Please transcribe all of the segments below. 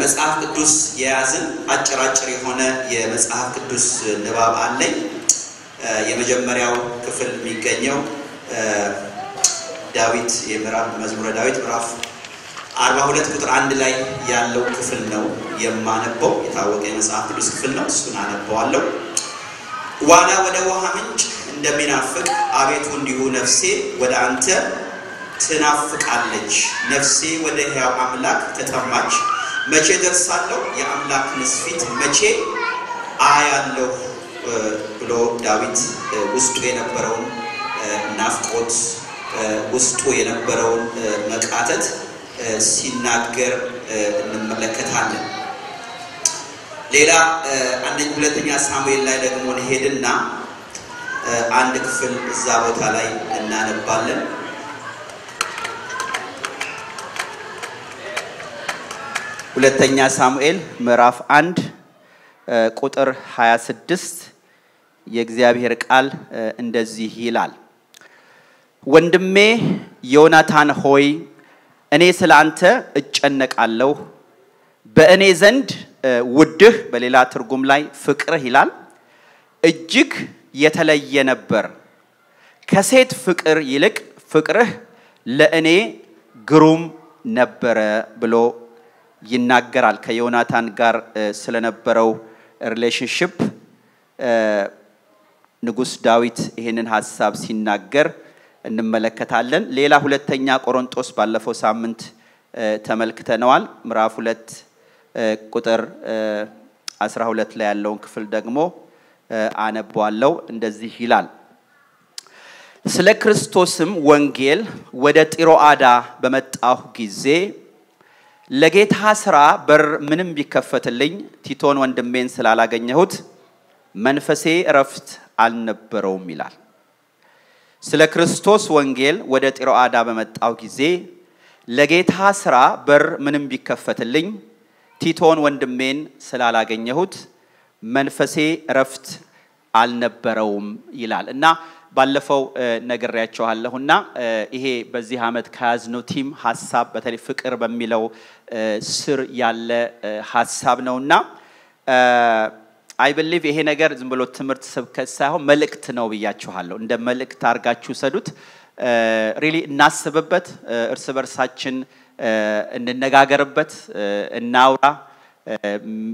መጽሐፍ ቅዱስ የያዝን አጭራጭር የሆነ የመጽሐፍ ቅዱስ ንባብ አለኝ የመጀመሪያው ክፍል የሚገኘው ዳዊት የምዕራፍ መዝሙረ ዳዊት ምዕራፍ 42 ቁጥር 1 ላይ ያለው ክፍል ነው የማነበው የታወቀ የመጽሐፍ ቅዱስ ክፍል ነው እሱን አነበዋለሁ ዋላ ወደ ውሃ ምንጭ እንደሚናፍቅ አቤቱ እንዲሁ ነፍሴ ወደ አንተ ትናፍቃለች ነፍሴ ወደ ሕያው አምላክ ተጠማች መቼ ደርሳለሁ የአምላክንስ ፊት መቼ አያለሁ ብሎ ዳዊት ውስጡ የነበረውን ናፍቆት ውስጡ የነበረውን መቃተት ሲናገር እንመለከታለን ሌላ ሁለተኛ ሳሙኤል ላይ ደግሞ እንሄድና አንድ ክፍል እዛ ቦታ ላይ እናነባለን ሁለተኛ ሳሙኤል ምዕራፍ 1 ቁጥር 26 የእግዚአብሔር ቃል እንደዚህ ይላል ወንድሜ ዮናታን ሆይ እኔ ስላንተ እጨነቃለሁ በእኔ ዘንድ ውድህ በሌላ ትርጉም ላይ ፍቅርህ ይላል እጅግ የተለየ ነበር ከሴት ፍቅር ይልቅ ፍቅርህ ለእኔ ግሩም ነበር ብሎ ይናገራል ከዮናታን ጋር ስለነበረው ሪሌሽንሺፕ ንጉስ ዳዊት ይሄንን ሐሳብ ሲናገር እንመለከታለን ሌላ ሁለተኛ ቆሮንቶስ ባለፈው ሳምንት ተመልክተናል ምዕራፍ 2 ቁጥር 12 ላይ ያለውን ክፍል ደግሞ አነባዋለሁ እንደዚህ ይላል ስለ ክርስቶስም ወንጌል ወደ ጢሮአዳ በመጣሁ ጊዜ ለጌታ ሥራ በር ምንም ቢከፈትልኝ ቲቶን ወንድሜን ስላላገኘሁት መንፈሴ ረፍት አልነበረውም ይላል ስለ ክርስቶስ ወንጌል ወደ ጢሮአዳ በመጣሁ ጊዜ ለጌታ ሥራ በር ምንም ቢከፈትልኝ ቲቶን ወንድሜን ስላላገኘሁት መንፈሴ ረፍት አልነበረውም ይላል እና ባለፈው ነግሬያችኋለሁና ይሄ በዚህ አመት ከያዝነው ቲም ሐሳብ በተለይ ፍቅር በሚለው ስር ያለ ሐሳብ ነውና I believe ይሄ ነገር ዝም ብሎ ትምህርት ስብከት ሳይሆን መልእክት ነው ብያችኋለሁ እንደ መልእክት አርጋችሁ ሰዱት really እናስብበት እርስ በርሳችን እንነጋገርበት እናውራ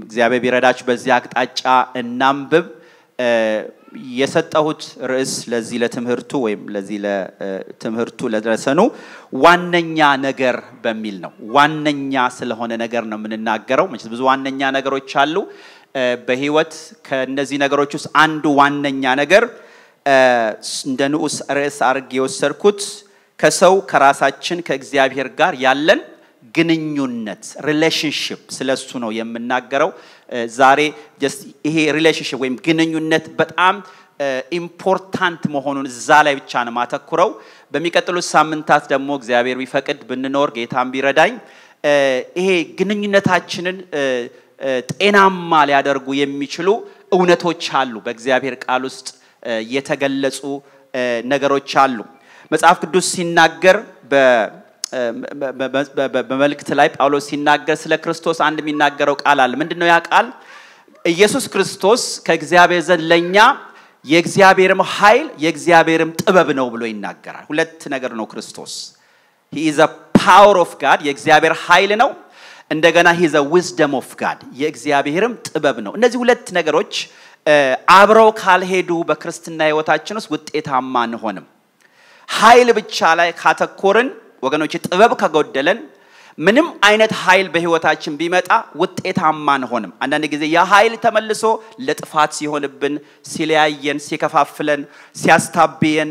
እግዚአብሔር ቢረዳችሁ በዚህ አቅጣጫ እናንብብ የሰጠሁት ርዕስ ለዚህ ለትምህርቱ ወይም ለዚህ ለትምህርቱ ለድረሰኑ ዋነኛ ነገር በሚል ነው ዋነኛ ስለሆነ ነገር ነው የምንናገረው ማለት ብዙ ዋነኛ ነገሮች አሉ በህይወት ከነዚህ ነገሮች ውስጥ አንዱ ዋነኛ ነገር እንደ ንዑስ ርዕስ አርጌ ወሰርኩት ከሰው ከራሳችን ከእግዚአብሔር ጋር ያለን ግንኙነት ሪሌሽንሺፕ ስለሱ ነው የምናገረው ዛሬ just ይሄ ሪሌሽንሺፕ ወይም ግንኙነት በጣም ኢምፖርታንት መሆኑን እዛ ላይ ብቻ ነው ማተኩረው በሚቀጥሉት ሳምንታት ደግሞ እግዚአብሔር ቢፈቅድ ብንኖር ጌታም ቢረዳኝ ይሄ ግንኙነታችንን ጤናማ ሊያደርጉ የሚችሉ እውነቶች አሉ በእግዚአብሔር ቃል ውስጥ የተገለጹ ነገሮች አሉ መጽሐፍ ቅዱስ ሲናገር በመልእክት ላይ ጳውሎስ ሲናገር ስለ ክርስቶስ አንድ የሚናገረው ቃል አለ ምንድነው ያ ቃል ኢየሱስ ክርስቶስ ከእግዚአብሔር ዘንድ ለኛ የእግዚአብሔርም ኃይል የእግዚአብሔርም ጥበብ ነው ብሎ ይናገራል ሁለት ነገር ነው ክርስቶስ he is a power of God የእግዚአብሔር ኃይል ነው እንደገና he is a wisdom of God የእግዚአብሔርም ጥበብ ነው እነዚህ ሁለት ነገሮች አብረው ካልሄዱ በክርስትና ህይወታችን ውስጥ ውጤታማ አንሆንም ኃይል ብቻ ላይ ካተኮርን ወገኖች ጥበብ ከጎደለን ምንም አይነት ኃይል በህይወታችን ቢመጣ ውጤታማ አንሆንም አንዳንድ ጊዜ ያ ኃይል ተመልሶ ለጥፋት ሲሆንብን ሲለያየን ሲከፋፍለን ሲያስታብየን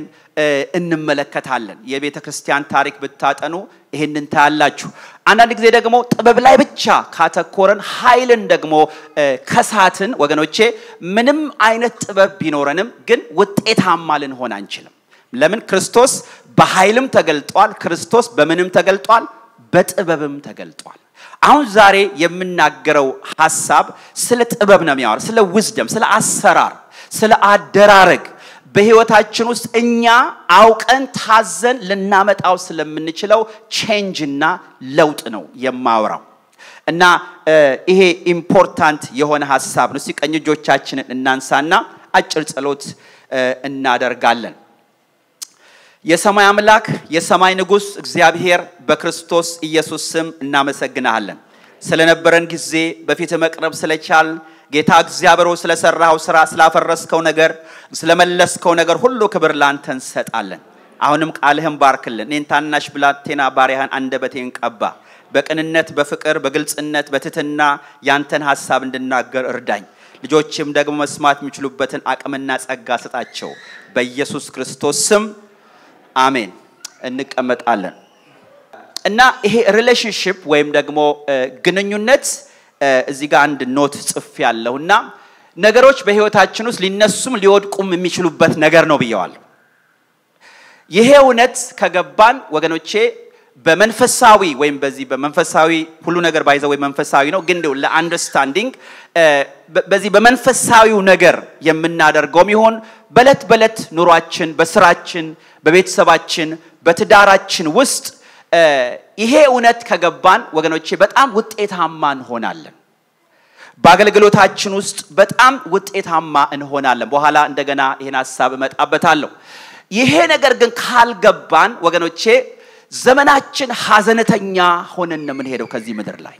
እንመለከታለን የቤተ ክርስቲያን ታሪክ ብታጠኑ ይሄንን ታያላችሁ አንዳንድ ጊዜ ደግሞ ጥበብ ላይ ብቻ ካተኮረን ኃይልን ደግሞ ከሳትን ወገኖቼ ምንም አይነት ጥበብ ቢኖረንም ግን ውጤታማ ልንሆን አንችልም ለምን ክርስቶስ በኃይልም ተገልጧል ክርስቶስ በምንም ተገልጧል በጥበብም ተገልጧል አሁን ዛሬ የምናገረው ሐሳብ ስለ ጥበብ ነው የሚያወራው ስለ wisdom ስለ አሰራር ስለ አደራረግ በህይወታችን ውስጥ እኛ አውቀን ታዘን ልናመጣው ስለምንችለው change እና ለውጥ ነው የማወራው እና ይሄ ኢምፖርታንት የሆነ ሐሳብ ነው። ሲቀኝ እጆቻችንን እናንሳና አጭር ጸሎት እናደርጋለን። የሰማይ አምላክ የሰማይ ንጉስ እግዚአብሔር በክርስቶስ ኢየሱስ ስም እናመሰግናለን። ስለነበረን ጊዜ በፊት መቅረብ ስለቻል ጌታ እግዚአብሔር ስለሰራው ስራ ስላፈረስከው ነገር ስለመለስከው ነገር ሁሉ ክብር ላንተ እንሰጣለን። አሁንም ቃልህን ባርክልን። እኔን ታናሽ ብላቴና ባሪያህን አንደበቴን ቀባ። በቅንነት በፍቅር በግልጽነት በትህትና ያንተን ሐሳብ እንድናገር እርዳኝ። ልጆችም ደግሞ መስማት የሚችሉበትን አቅምና ጸጋ ስጣቸው በኢየሱስ ክርስቶስ ስም አሜን። እንቀመጣለን። እና ይሄ ሪሌሽንሺፕ ወይም ደግሞ ግንኙነት እዚህ ጋር አንድ ኖት ጽፍ ያለውና ነገሮች በህይወታችን ውስጥ ሊነሱም ሊወድቁም የሚችሉበት ነገር ነው ብየዋል። ይሄ እውነት ከገባን ወገኖቼ በመንፈሳዊ ወይም በዚህ በመንፈሳዊ ሁሉ ነገር ባይዘው ወይ መንፈሳዊ ነው ግን ለአንደርስታንዲንግ በዚህ በመንፈሳዊው ነገር የምናደርገው ይሆን በለት ኑሯችን በስራችን በቤተሰባችን በትዳራችን ውስጥ ይሄ እውነት ከገባን ወገኖቼ በጣም ውጤታማ እንሆናለን። በአገልግሎታችን ውስጥ በጣም ውጤታማ እንሆናለን። በኋላ እንደገና ይሄን ሐሳብ እመጣበታለሁ። ይሄ ነገር ግን ካልገባን ወገኖቼ ዘመናችን ሐዘንተኛ ሆነን ነው የምንሄደው ከዚህ ምድር ላይ።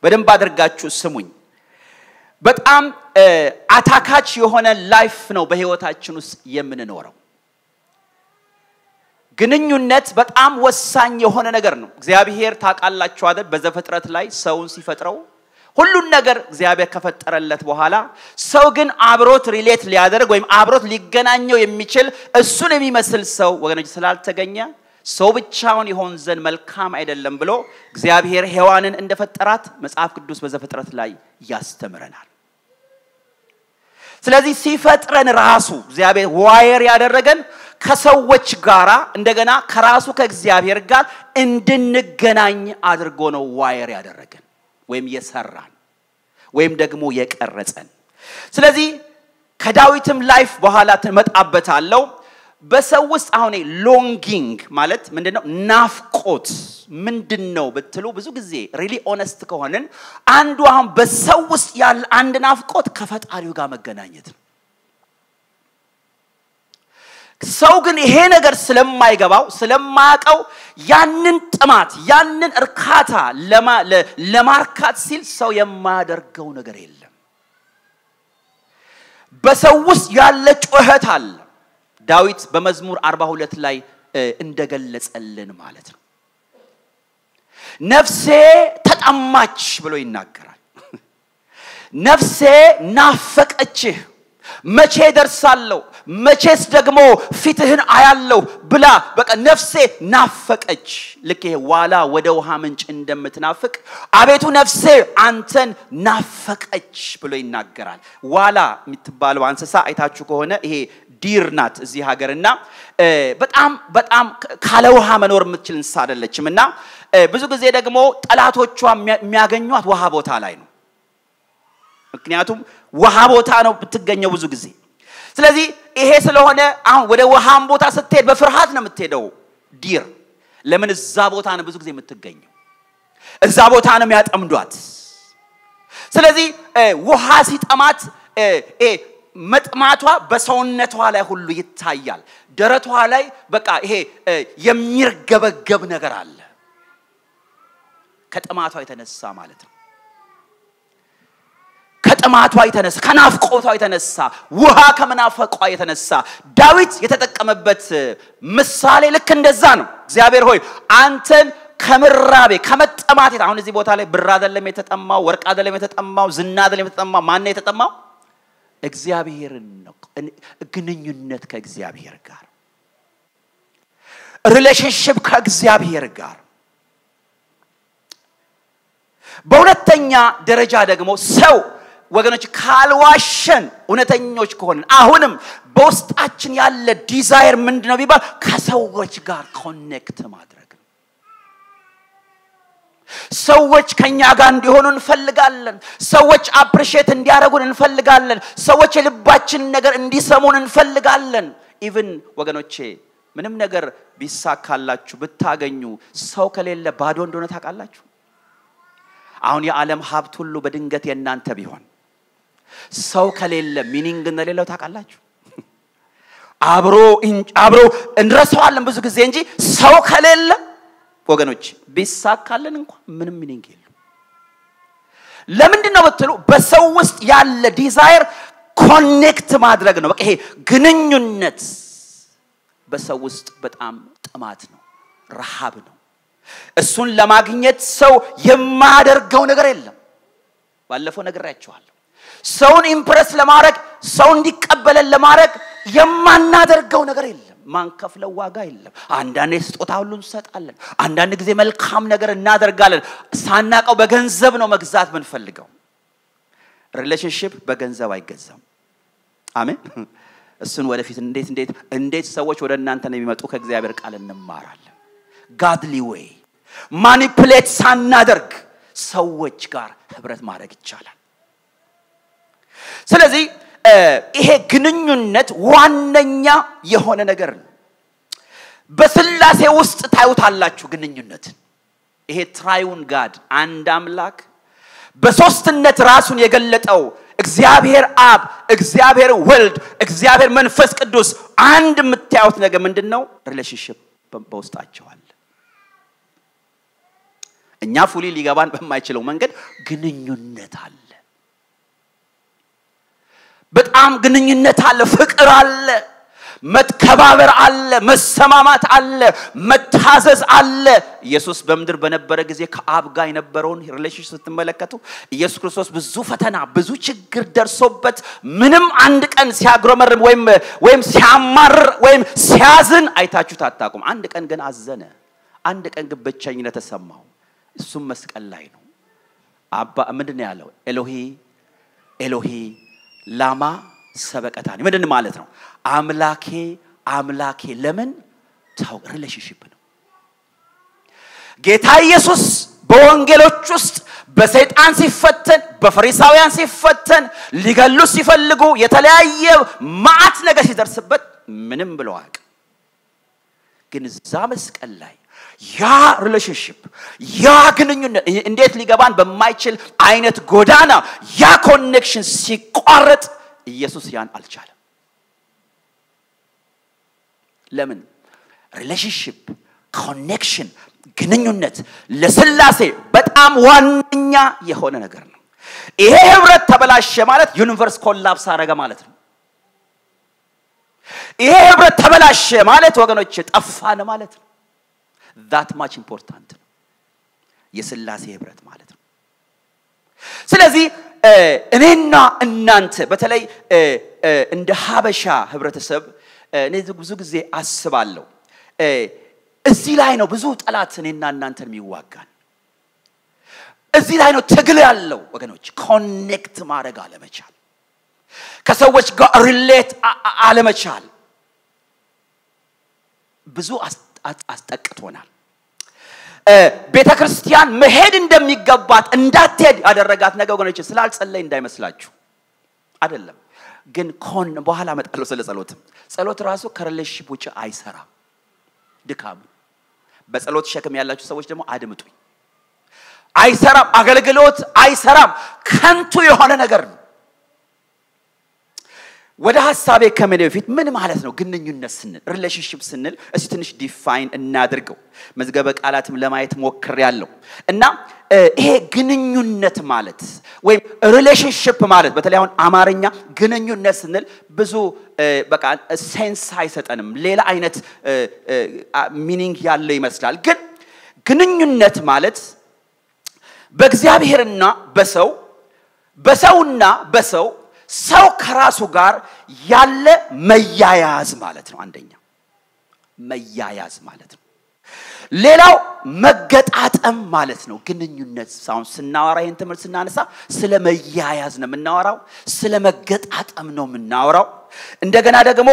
በደንብ አድርጋችሁ ስሙኝ። በጣም አታካች የሆነ ላይፍ ነው በህይወታችን ውስጥ የምንኖረው። ግንኙነት በጣም ወሳኝ የሆነ ነገር ነው። እግዚአብሔር ታውቃላችሁ አይደል በዘፍጥረት ላይ ሰውን ሲፈጥረው ሁሉን ነገር እግዚአብሔር ከፈጠረለት በኋላ ሰው ግን አብሮት ሪሌት ሊያደርግ ወይም አብሮት ሊገናኘው የሚችል እሱን የሚመስል ሰው ወገኖች ስላልተገኘ ሰው ብቻውን ይሆን ዘንድ መልካም አይደለም ብሎ እግዚአብሔር ሔዋንን እንደፈጠራት መጽሐፍ ቅዱስ በዘፍጥረት ላይ ያስተምረናል። ስለዚህ ሲፈጥረን ራሱ እግዚአብሔር ዋየር ያደረገን ከሰዎች ጋራ እንደገና ከራሱ ከእግዚአብሔር ጋር እንድንገናኝ አድርጎ ነው ዋየር ያደረገን ወይም የሰራን ወይም ደግሞ የቀረጸን። ስለዚህ ከዳዊትም ላይፍ በኋላ ተመጣበታለው በሰው ውስጥ አሁን ሎንጊንግ ማለት ምንድነው ናፍቆት ምንድነው ብትሉ ብዙ ጊዜ ሪሊ ኦነስት ከሆነን አንዱ አሁን በሰው ውስጥ ያለ አንድ ናፍቆት ከፈጣሪው ጋር መገናኘት ነው። ሰው ግን ይሄ ነገር ስለማይገባው ስለማያቀው ያንን ጥማት ያንን እርካታ ለማርካት ሲል ሰው የማያደርገው ነገር የለም። በሰው ውስጥ ያለ ጩኸት አለ። ዳዊት በመዝሙር 42 ላይ እንደገለጸልን ማለት ነው። ነፍሴ ተጠማች ብሎ ይናገራል። ነፍሴ ናፈቀችህ መቼ ደርሳለሁ መቼስ ደግሞ ፊትህን አያለው ብላ በቃ ነፍሴ ናፈቀች። ልክ ይሄ ዋላ ወደ ውሃ ምንጭ እንደምትናፍቅ አቤቱ ነፍሴ አንተን ናፈቀች ብሎ ይናገራል። ዋላ የምትባለው እንስሳ አይታችሁ ከሆነ ይሄ ዲር ናት እዚህ ሀገርና በጣም ካለ ውሃ መኖር የምትችል እንስሳ አይደለችምና ብዙ ጊዜ ደግሞ ጠላቶቿ የሚያገኙት ውሃ ቦታ ላይ ነው። ምክንያቱም ውሃ ቦታ ነው ብትገኘው ብዙ ጊዜ። ስለዚህ ይሄ ስለሆነ አሁን ወደ ውሃም ቦታ ስትሄድ በፍርሃት ነው የምትሄደው ዲር። ለምን እዛ ቦታ ነው ብዙ ጊዜ የምትገኘው እዛ ቦታ ነው የሚያጠምዷት። ስለዚህ ውሃ ሲጠማት መጥማቷ በሰውነቷ ላይ ሁሉ ይታያል። ደረቷ ላይ በቃ ይሄ የሚርገበገብ ነገር አለ ከጥማቷ የተነሳ ማለት ነው። ከጥማቷ የተነሳ ከናፍቆቷ የተነሳ ውሃ ከመናፈቋ የተነሳ ዳዊት የተጠቀመበት ምሳሌ ልክ እንደዛ ነው። እግዚአብሔር ሆይ አንተን ከመራቤ ከመጠማት አሁን እዚህ ቦታ ላይ ብር አይደለም የተጠማው ወርቅ አይደለም የተጠማው ዝና አይደለም የተጠማው ማን ነው የተጠማው? እግዚአብሔር ነው። ግንኙነት ከእግዚአብሔር ጋር ሪሌሽንሺፕ ከእግዚአብሔር ጋር። በሁለተኛ ደረጃ ደግሞ ሰው ወገኖች ካልዋሸን እውነተኞች ከሆነን አሁንም በውስጣችን ያለ ዲዛይር ምንድነው ቢባል ከሰዎች ጋር ኮኔክት ማድረግ። ሰዎች ከኛ ጋር እንዲሆኑ እንፈልጋለን። ሰዎች አፕሪሺየት እንዲያደርጉን እንፈልጋለን። ሰዎች የልባችን ነገር እንዲሰሙን እንፈልጋለን። ኢቭን ወገኖቼ ምንም ነገር ቢሳካላችሁ ብታገኙ ሰው ከሌለ ባዶ እንደሆነ ታውቃላችሁ። አሁን የዓለም ሀብት ሁሉ በድንገት የናንተ ቢሆን ሰው ከሌለ ሚኒንግ እንደሌለው ታውቃላችሁ አብሮ እንረሳዋለን ብዙ ጊዜ እንጂ ሰው ከሌለ ወገኖች ቢሳካልን እንኳን ምንም ሚኒንግ የለም ለምንድን ነው ብትሉ በሰው ውስጥ ያለ ዲዛይር ኮኔክት ማድረግ ነው በቃ ይሄ ግንኙነት በሰው ውስጥ በጣም ጥማት ነው ረሃብ ነው እሱን ለማግኘት ሰው የማያደርገው ነገር የለም ባለፈው ነግሬያችኋለሁ ሰውን ኢምፕረስ ለማድረግ ሰው እንዲቀበለን ለማድረግ የማናደርገው ነገር የለም ማንከፍለው ዋጋ የለም አንዳንዴ ስጦታ ሁሉ እንሰጣለን አንዳንድ ጊዜ መልካም ነገር እናደርጋለን ሳናቀው በገንዘብ ነው መግዛት ምንፈልገው ሪሌሽንሺፕ በገንዘብ አይገዛም አሜን እሱን ወደፊት እንዴት ሰዎች ወደ እናንተ ነው የሚመጡ ከእግዚአብሔር ቃል እንማራለን godly way ማኒፑሌት ሳናደርግ ሰዎች ጋር ህብረት ማድረግ ይቻላል ስለዚህ ይሄ ግንኙነት ዋነኛ የሆነ ነገር ነው በስላሴ ውስጥ ታዩታላችሁ ግንኙነት ይሄ ትራዩን ጋድ አንድ አምላክ በሶስትነት ራሱን የገለጠው እግዚአብሔር አብ እግዚአብሔር ወልድ እግዚአብሔር መንፈስ ቅዱስ አንድ የምታዩት ነገር ምንድነው ሪሌሽንሺፕ በውስጣቸው አለ እኛ ፉሊ ሊገባን በማይችለው መንገድ ግንኙነት አለ በጣም ግንኙነት አለ ፍቅር አለ መተባበር አለ መሰማማት አለ መታዘዝ አለ ኢየሱስ በመድር በነበረ ጊዜ ከአብ ጋር የነበረውን ሪሌሽንሺፕ ስትመለከቱ ኢየሱስ ክርስቶስ ብዙ ፈተና ብዙ ችግር ደርሶበት ምንም አንድ ቀን ሲያግሮመርም ወይም ሲያማርር ወይም ሲያዝን አይታችሁ ታጣቁም አንድ ቀን ግን አዘነ አንድ ቀን ግን ብቸኝነት ተሰማው እሱም መስቀል ላይ ነው አባ ምንድነው ያለው ኤሎሂ ላማ ሰበቀታኒ ምንድን ማለት ነው አምላኬ ለምን ታው ሪሌሽንሺፕ ነው ጌታ ኢየሱስ በወንጌሎች ውስጥ በሰይጣን ሲፈተን በፈሪሳውያን ሲፈተን ሊገሉ ሲፈልጉ የተለያየ ማዕት ነገር ሲደርስበት ምንም ብለው አቅ ግን እዛ መስቀል ላይ ያ ሪሌሽንሺፕ ያ ግንኙነት እንዴት ሊገባን በማይችል አይነት ጎዳና ያ ኮኔክሽን ሲቋረጥ ኢየሱስ ያን አልቻለም ለምን ሪሌሽንሺፕ ኮኔክሽን ግንኙነት ለስላሴ በጣም ዋነኛ የሆነ ነገር ነው ይሄ ህብረት ተበላሸ ማለት ዩኒቨርስ ኮላፕስ አረጋ ማለት ነው ይሄ ህብረት ተበላሸ ማለት ወገኖች ጠፋነ ማለት ነው that much important ነው የስላሴ ህብረት ማለት ነው ስለዚህ እኔና እናንተ በተለይ እንደ ሀበሻ ህብረተሰብ እኔ ብዙ ጊዜ አስባለሁ እዚህ ላይ ነው ብዙ ጠላት እኔና እናንተን የሚዋጋን እዚህ ላይ ነው ትግል ያለው ወገኖች ኮኔክት ማድረግ አለመቻል ከሰዎች ጋር ሪሌት አለመቻል ብዙ አስጠቅቶናል ቤተክርስቲያን መሄድ እንደሚገባት እንዳትሄድ ያደረጋት ነገር ወገኖች ስላልጸለይ እንዳይመስላችሁ አይደለም ግን በኋላ መጣለው ስለ ጸሎት ራሱ ከሪሌሽንሺፕ ውጪ አይሰራም ድካም በጸሎት ሸክም ያላችሁ ሰዎች ደግሞ አድምጡኝ አይሰራም አገልግሎት አይሰራም ከንቱ የሆነ ነገር ነው ወደ ሐሳቤ ከመኔ በፊት ምን ማለት ነው ግንኙነት ስንል ሪሌሽንሺፕ ስንል እስቲ ትንሽ ዲፋይን እናድርገው መዝገበ ቃላትም ለማየት ሞክሬያለሁ እና ይሄ ግንኙነት ማለት ወይም ሪሌሽንሺፕ ማለት በተለይ አሁን አማርኛ ግንኙነት ስንል ብዙ በቃ ሴንስ አይሰጠንም ሌላ አይነት ሚኒንግ ያለው ይመስላል ግን ግንኙነት ማለት በእግዚአብሔርና በሰውና በሰው ሰው ከራሱ ጋር ያለ መያያዝ ማለት ነው አንደኛ መያያዝ ማለት ነው ሌላው መገጣጠም ማለት ነው ግንኙነት ሳይሆን ስናወራ ይሄን ትምህርት ስናነሳ ስለ መያያዝ ነው የምናወራው ስለ መገጣጠም ነው የምናወራው እንደገና ደግሞ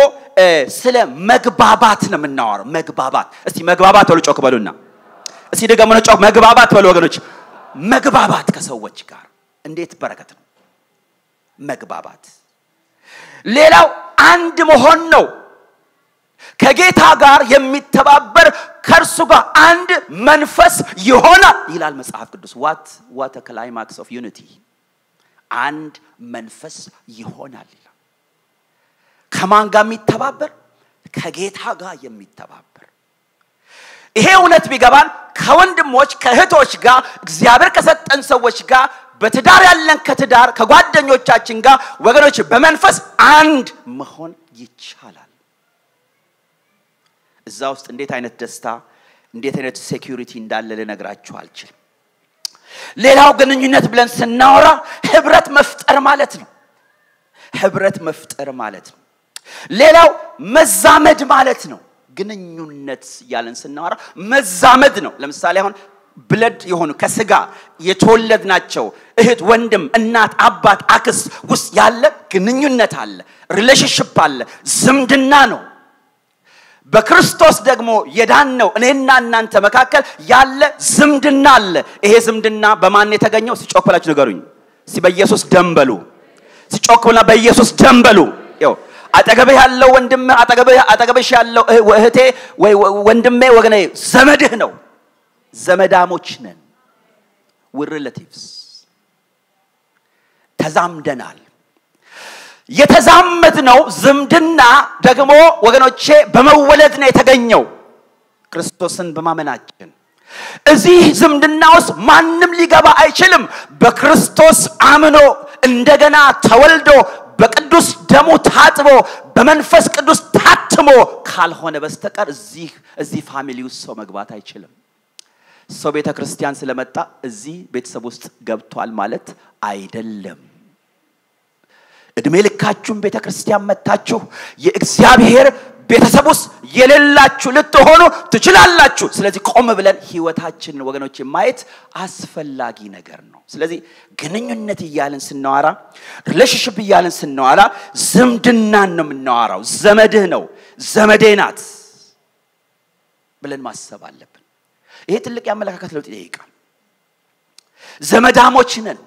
ስለ መግባባት ነው የምናወራው መግባባት እስቲ መግባባት ወሉ ጮክ በሉና እስቲ ደግሞ ነው ጮክ መግባባት በሉ ወገኖች መግባባት ከሰዎች ጋር እንዴት በረከት ነው መግባባት ሌላው አንድ መሆን ነው ከጌታ ጋር የሚተባበር ከእርሱ ጋር አንድ መንፈስ ይሆናል ይላል መጽሐፍ ቅዱስ what a climax of unity አንድ መንፈስ ይሆናል ይላል ከማን ጋር የሚተባበር ከጌታ ጋር የሚተባበር ይሄ እውነት ቢገባን ከወንድሞች ከእህቶች ጋር እግዚአብሔር ከሰጠን ሰዎች ጋር በትዳር ያለን ከትዳር ከጓደኞቻችን ጋር ወገኖች በመንፈስ አንድ መሆን ይቻላል እዛ ውስጥ እንዴት አይነት ደስታ እንዴት አይነት ሴኩሪቲ እንዳለ ልነግራችሁ አልችልም ሌላው ግንኙነት ብለን ስናወራ ህብረት መፍጠር ማለት ነው ህብረት መፍጠር ማለት ነው ሌላው መዛመድ ማለት ነው ግንኙነት ያለን ስናወራ መዛመድ ነው ለምሳሌ አሁን ብለድ የሆኑ ከስጋ የተወለድናቸው እህት ወንድም እናት አባት አክስ ውስጥ ያለ ግንኙነት አለ ሪሌሽንሺፕ አለ ዝምድና ነው በክርስቶስ ደግሞ የዳነው እኔና እናንተ መካከል ያለ ዝምድና አለ ይሄ ዝምድና በማን የተገኘው ሲጮክላችሁ ንገሩኝ በኢየሱስ ደም በሉ ሲጮክልና በኢየሱስ ደም በሉ ይው አጠገቤ ያለው ወንድም አጠገቤሽ ያለው እህቴ ወይ ወንድሜ ወገኔ ዘመድህ ነው ዘመዳሞች ነን we're relatives ተዛምደናል የተዛመድነው ዝምድና ደግሞ ወገኖቼ በመወለድ ነው የተገኘው ክርስቶስን በማመናችን እዚህ ዝምድና ውስጥ ማንንም ሊገባ አይችልም በክርስቶስ አምኖ እንደገና ተወልዶ በቅዱስ ደሙ ታጥቦ በመንፈስ ቅዱስ ታትሞ ካልሆነ በስተቀር እዚህ ፋሚሊ ውስጥ ሰው መግባት አይችልም ሰው ቤተክርስቲያን ስለመጣ እዚህ ቤተሰብ ውስጥ ገብቷል ማለት አይደለም እድሜ ልካችሁም ቤተክርስቲያን መጣችሁ የእግዚአብሔር ቤተሰብ ውስጥ የሌላችሁ ልትሆኑ ትችላላችሁ ስለዚህ ቆም ብለን ህይወታችንን ወገኖች ማየት አስፈላጊ ነገር ነው ስለዚህ ግንኙነት ይያልን ስናወራ ሪሌሽንሺፕ ይያልን ስናወራ ዝምድናን ነው የምናወራው ዘመድህ ነው ዘመዴ ናት ብለን ማሰብ አለብን ይሄ ትልቅ ያመለካከት ለውጥ ይጠይቃል ዘመዳሞች ነን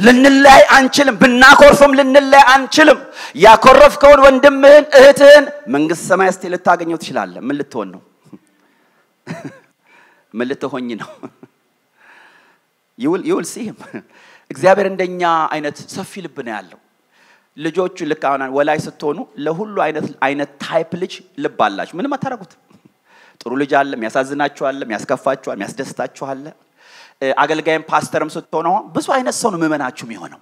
ልንለይ አንችልም ብናኮርፍም ልንለይ አንችልም ያኮረፍከውን ወንድምህን እህትህን መንግስት ሰማይ እስቲ ልታገኘው ትችላለህ ምን ልትሆን ነው ምን ልትሆኝ ነው you will see him እግዚአብሔር እንደኛ አይነት ሰፊ ልብ ነው ያለው ልጆቹ ልካውና ወላይ ስትሆኑ ለሁሉ አይነት ታይፕ ልጅ ልብ አላችሁ ምንም አታረጉት ጥሩ ልጅ አለ የሚያሳዝናችሁ አለ የሚያስከፋችሁ አለ የሚያስደስታችሁ አለ አገልጋይም ፓስተርም ስትሆኑ ብዙ አይነት ሰው ነው መመናችሁ የሚሆነው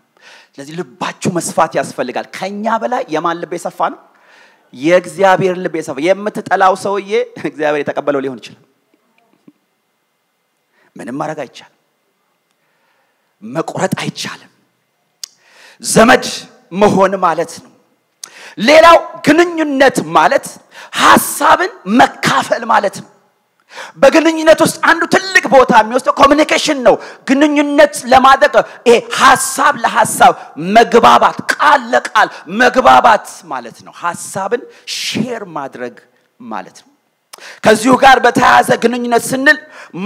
ስለዚህ ልባችሁ መስፋት ያስፈልጋል ከኛ በላይ የማን ልብ የሰፋ ነው የእግዚአብሔር ልብ የሰፋ የምትጠላው ሰውዬ እግዚአብሔር የተቀበለው ሊሆን ይችላል ምንም ማድረግ አይቻልም መቆረጥ አይቻልም ዘመድ መሆን ማለት ነው ሌላው ግንኙነት ማለት ሐሳብን መካፈል ማለት ነው በግንኙነት ውስጥ አንዱ ትልቅ ቦታ የሚወስደው ኮሙኒኬሽን ነው ግንኙነት ለማድረግ ሐሳብ ለሐሳብ መግባባት ቃል ለቃል መግባባት ማለት ነው ሐሳብን ሼር ማድረግ ማለት ነው ከዚሁ ጋር በተያያዘ ግንኙነት ስንል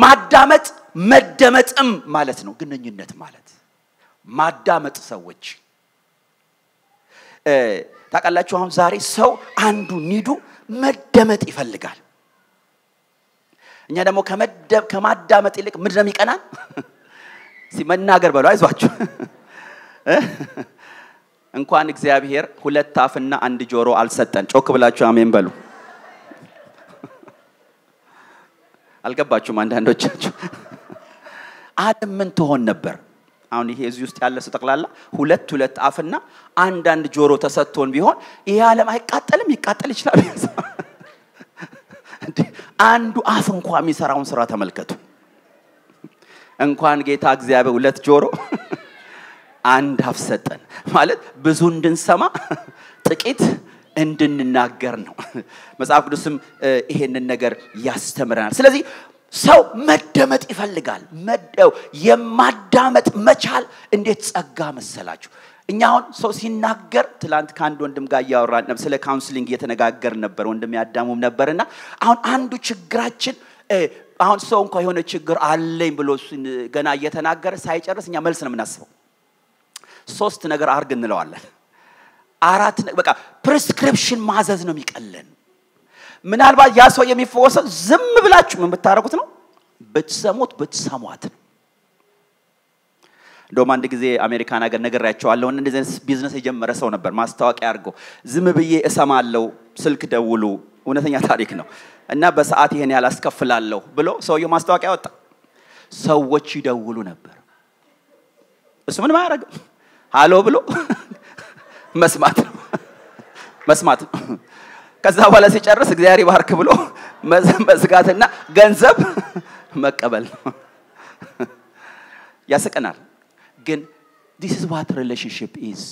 ማዳመጥ መደመጥም ማለት ነው ግንኙነት ማለት ማዳመጥ ሰዎች ታቃላችሁ አሁን ዛሬ ሰው አንዱ ኒዱ መደመጥ ይፈልጋል እኛ ደግሞ ከማዳመጥ ይልቅ ምንድነው ይቀናል ሲመናገር በሉ አይዟችሁ እንኳን እግዚአብሔር ሁለት አፍና አንድ ጆሮ አልሰጠን ጮክ ብላችሁ አሜን በሉ አልገባችሁም አንዳንዶቻችሁ አለም ምን ትሆን ነበር አሁን ይሄ እዚህ ውስጥ ያለ ተጠቅላላ ሁለት አፍና አንድ ጆሮ ተሰጥቶን ቢሆን ይሄ ዓለም አይቃጠልም ይቃጠል ይችላል አንዱ አፍ እንኳን የሚሰራውን ስራ ተመልከቱ እንኳን ጌታ እግዚአብሔር ሁለት ጆሮ አንድ አፍ ሰጠን ማለት ብዙ እንድንሰማ ጥቂት እንድንናገር ነው መጽሐፍ ቅዱስም ይሄንን ነገር ያስተምረናል ስለዚህ ሰው መደመጥ ይፈልጋል የማዳመጥ መቻል እንዴት ጸጋ መሰላችሁ እኛውን ሰው ሲናገር ትላንት ካንድ ወንድም ጋር ያወራን ስለ ካውንስሊንግ እየተነጋገር ነበር ወንድም ያዳሙም ነበርና አሁን አንዱ ችግራችን አሁን ሰው እንኳን የሆነ ችግር አለኝ ብሎ ገና እየተናገረ ሳይጨርስ እኛ መልስ ነው የምናስበው ሶስት ነገር አርግ እንለዋለን አራት በቃ ፕሪስክሪፕሽን ማዘዝ ነው የሚቀለን ምናልባት ያ ሰው የሚፈወሰው ዝም ብላችሁ ምን ብታረጉት ነው በትሰሟት እንደውም አንድ ጊዜ አሜሪካን ሀገር ነገራቸዋለሁ እንደዚህ ቢዝነስ የጀመረ ሰው ነበር ማስታወቂያ አድርጎ ዝም ብዬ እሰማለሁ ስልክ ደውሉ እውነተኛ ታሪክ ነው እና በሰዓት ይሄን ያላስከፍላለሁ ብሎ ሰውየው ማስታወቂያ ወጣ ሰዎች ይደውሉ ነበር እሱ ምን ማድረግ ሃሎ ብሎ መስማት ከዛ በኋላ ሲጨርስ እግዚአብሔር ይባርክ ብሎ መዝጋትና ገንዘብ መቀበል ያስቀናል ግን this is what relationship is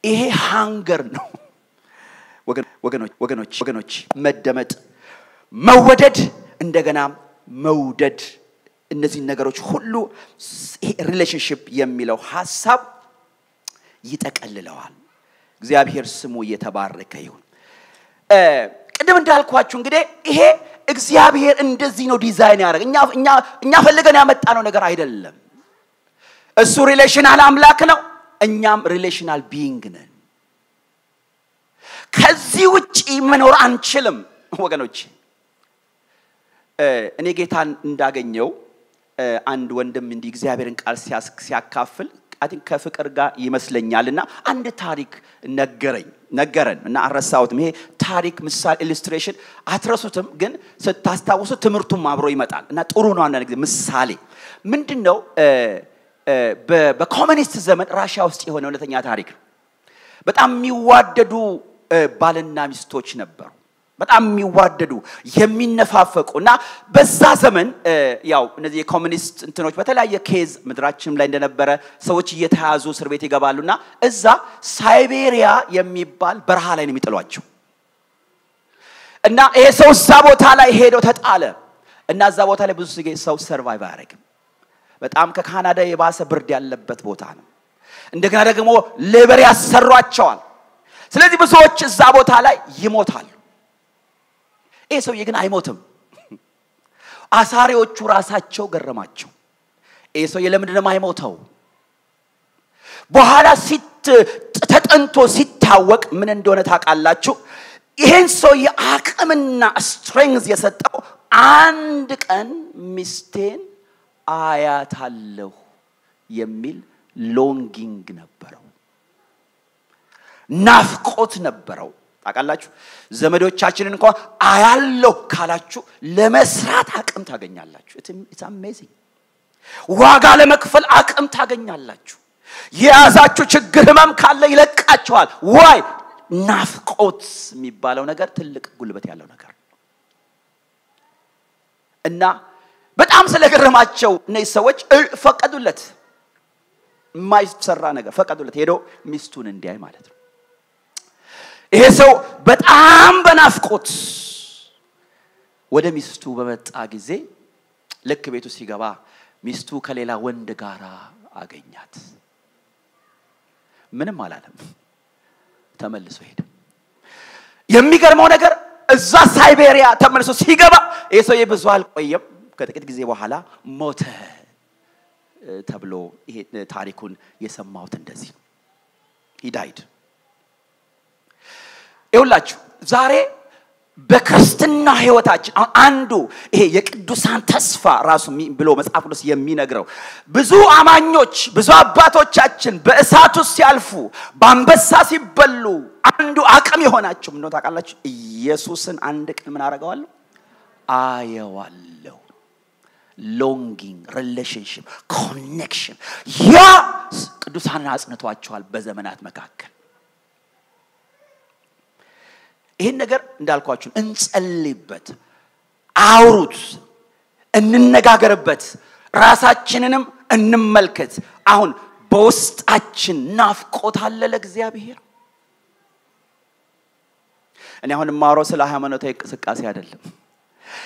ይሄ hunger ነው ወገኖች መደመጥ መወደድ እንደገና መውደድ እነዚህ ነገሮች ሁሉ ይሄ relationship የሚለው ሐሳብ ይጠቀልለዋል እግዚአብሔር ስሙ የተባረከ ይሁን ቅድም እንዳልኳችሁ እንግዲህ ይሄ እግዚአብሔር እንደዚህ ነው ዲዛይን ያደረገ እኛ ፈልገን ያመጣነው ነገር አይደለም እሱ ሪሌሽናል አምላክ ነው እኛም ሪሌሽናል ቢይንግ ነን ከዚህ ውጪ መኖር አንችልም ወገኖች እኔ ጌታን እንዳገኘው አንድ ወንድም እንዲህ እግዚአብሔርን ቃል ሲያካፍል አጥን ከፍቅር ጋር ይመስለኛልና አንድ ታሪክ ነገረን እና አረሳውትም ይሄ ታሪክ ምሳሌ ኢሉስትሬሽን አትረሱትም ግን ስታስታውሱ ትምርቱም አብሮ ይመጣል እና ጥሩ ነው አንድ ጊዜ ምሳሌ ምንድነው በኮሙኒስት ዘመን ራሺያ ውስጥ የሆነ እውነተኛ ታሪክ ነው በጣም የሚዋደዱ ባልና ሚስቶች ነበሩ በጣም የሚዋደዱ የሚነፋፈቁና በዛ ዘመን ያው እነዚህ የኮሙኒስት እንትኖች በተለያየ ኬዝ ምድራችን ላይ እንደነበረ ሰዎች እየተያዙ እስር ቤት ይገባሉና እዛ ሳይቤሪያ የሚባል በረሃ ላይ ነው የሚጥሏቸው እና ይሄ ሰው እዛ ቦታ ላይ ሄዶ ተጣለ እና እዛ ቦታ ላይ ብዙ ሰው ሰርቫይቭ አያደርግም በጣም ከካናዳ የባሰ ብርድ ያለበት ቦታ ነው እንደገና ደግሞ ሌበር ያሰሯቸዋል ስለዚህ ብዙዎች እዛ ቦታ ላይ ይሞታሉ ይሄ ሰው ግን አይሞትም አሳሪዎቹ ራሳቸው ገረማቸው ይሄ ሰው ለምንድነው የማይሞተው በኋላ ተጠንቶ ሲታወቅ ምን እንደሆነ ታውቃላችሁ ይሄን ሰው የአቅምና ስትሬንግዝ የሰጠው አንድ ቀን ሚስቴን አያታለሁ የሚል ሎንጊንግ ነበረው ናፍቆት ነበረው ታውቃላችሁ ዘመዶቻችንን እንኳን አያለው ካላችሁ ለመስራት አቅም ታገኛላችሁ it's amazing ዋጋ ለመክፈል አቅም ታገኛላችሁ የያዛችሁ ችግር ህመም ካለ ይለቃችኋል why ናፍቆት የሚባለው ነገር ትልቅ ጉልበት ያለው ነገር እና በጣም ስለገረማቸው እነዚህ ሰዎች ፈቀዱለት ማይሰራ ነገር ፈቀዱለት ሄዶ ሚስቱን እንዲያይ ማለት ነው ይሄ ሰው በጣም በናፍቆት ወደ ሚስቱ በመጣ ጊዜ ለክ ቤቱ ሲገባ ሚስቱ ከሌላ ወንድ ጋር አገኛት ምንም አላለም ተመልሶ ሄደ የሚገርመው ነገር እዛ ሳይቤሪያ ተመልሶ ሲገባ ይሄ ሰው የብዙ አልቆየም ከጥቂት ጊዜ በኋላ ሞተ ተብሎ ይሄ ታሪኩን የሰማሁት እንደዚህ he died ይውላችሁ ዛሬ በክርስትና ህይወታችን አንዱ ይሄ የቅዱሳን ተስፋ ራሱ ብሎ መጽሐፍ ቅዱስ የሚነግረው ብዙ አማኞች ብዙ አባቶቻችን በእሳቱ ሲያልፉ በአንበሳ ሲበሉ አንዱ አቅም የሆናቸው ምን ነው ታውቃላችሁ ኢየሱስን አንድ ቀን ምን አረጋዋለሁ አየዋለሁ longing relationship connection ያ ቅዱሳንን አጽንቷቸዋል በዘመናት መካከል ይሄን ነገር እንዳልኳችሁ እንጸልይበት አውሩት እንነጋገርበት ራሳችንንም እንመልከት አሁን በውስጣችን ናፍቆት አለ ለእግዚአብሔር እኔ አሁን ማወራው ስለ ሃይማኖታዊ እንቅስቃሴ አይደለም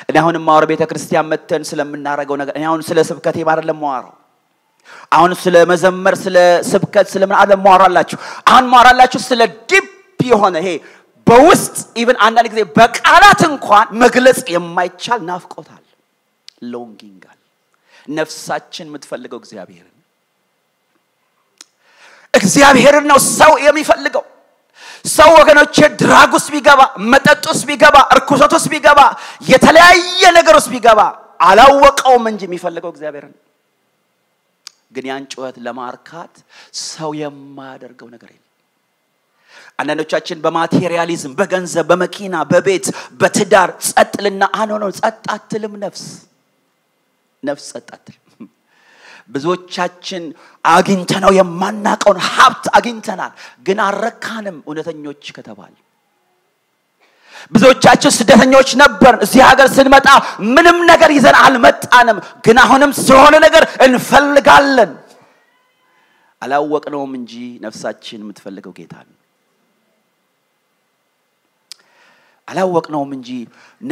እኔ አሁን ማወራው ቤተክርስቲያን መተን ስለምናረጋው ነገር እኔ አሁን ስለ ስብከት አይደለም ማወራው አሁን ስለ መዘመር ስለ ስብከት ስለምን አይደለም ማወራላችሁ አሁን ማወራላችሁ ስለ ዲፕ የሆነ ይሄ በውስጥ even አንዳንድ ጊዜ በቃላት እንኳን መግለጽ የማይቻል ናፍቆታል ሎንጊንግ አለ ነፍሳችን የምትፈልገው እግዚአብሔርን ነው ሰው የሚፈልገው ሰው ወገኖቼ ድራጉስ ቢገባ መጠጡስ ቢገባ እርኩሰቱስ ቢገባ የተለያየ ነገርስ ቢገባ አላወቀውም እንጂ የሚፈልገው እግዚአብሔርን ግን ያን ጩኸት ለማርካት ሰው የማያደርገው ነገር የለም አንዳንዶቻችን በማቴሪያሊዝም በገንዘብ በመኪና በቤት በትዳር ጸጥልና አኖኖ ጸጣትልም ነፍስ ጸጣትል ብዙዎቻችን አግኝተናው የማናቀውን ሀብት አግኝተናል ግን አረካንም እውነተኞች ከተባለ ብዙዎቻችን ስደተኞች ነበር እዚህ ሀገር ስንመጣ ምንም ነገር ይዘን አልመጣንም ግን አሁንም ስለሆነ ነገር እንፈልጋለን አላወቅነውም እንጂ ነፍሳችን የምትፈልገው ጌታ ነው አላወቅነውም እንጂ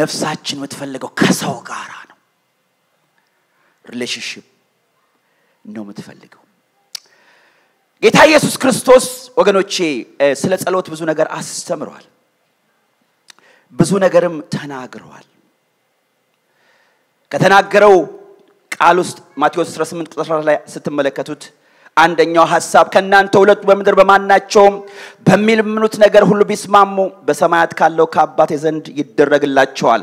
ነፍሳችን የምትፈልገው ከሰው ጋር ነው ሪሌሽንሺፕ ነው የምትፈልገው ጌታ ኢየሱስ ክርስቶስ ወገኖቼ ስለ ጸሎት ብዙ ነገር አስተምሯል ብዙ ነገርም ተናግሯል ከተናገረው ቃል ውስጥ ማቴዎስ 18 ቁጥር 14 ላይ ስትመለከቱት አንደኛው ሐሳብ ከናንተ ሁለት በመድር በማናቸው በሚልምኑት ነገር ሁሉ ቢስማሙ በሰማያት ካለው ከአባቴ ዘንድ ይደረግላቸዋል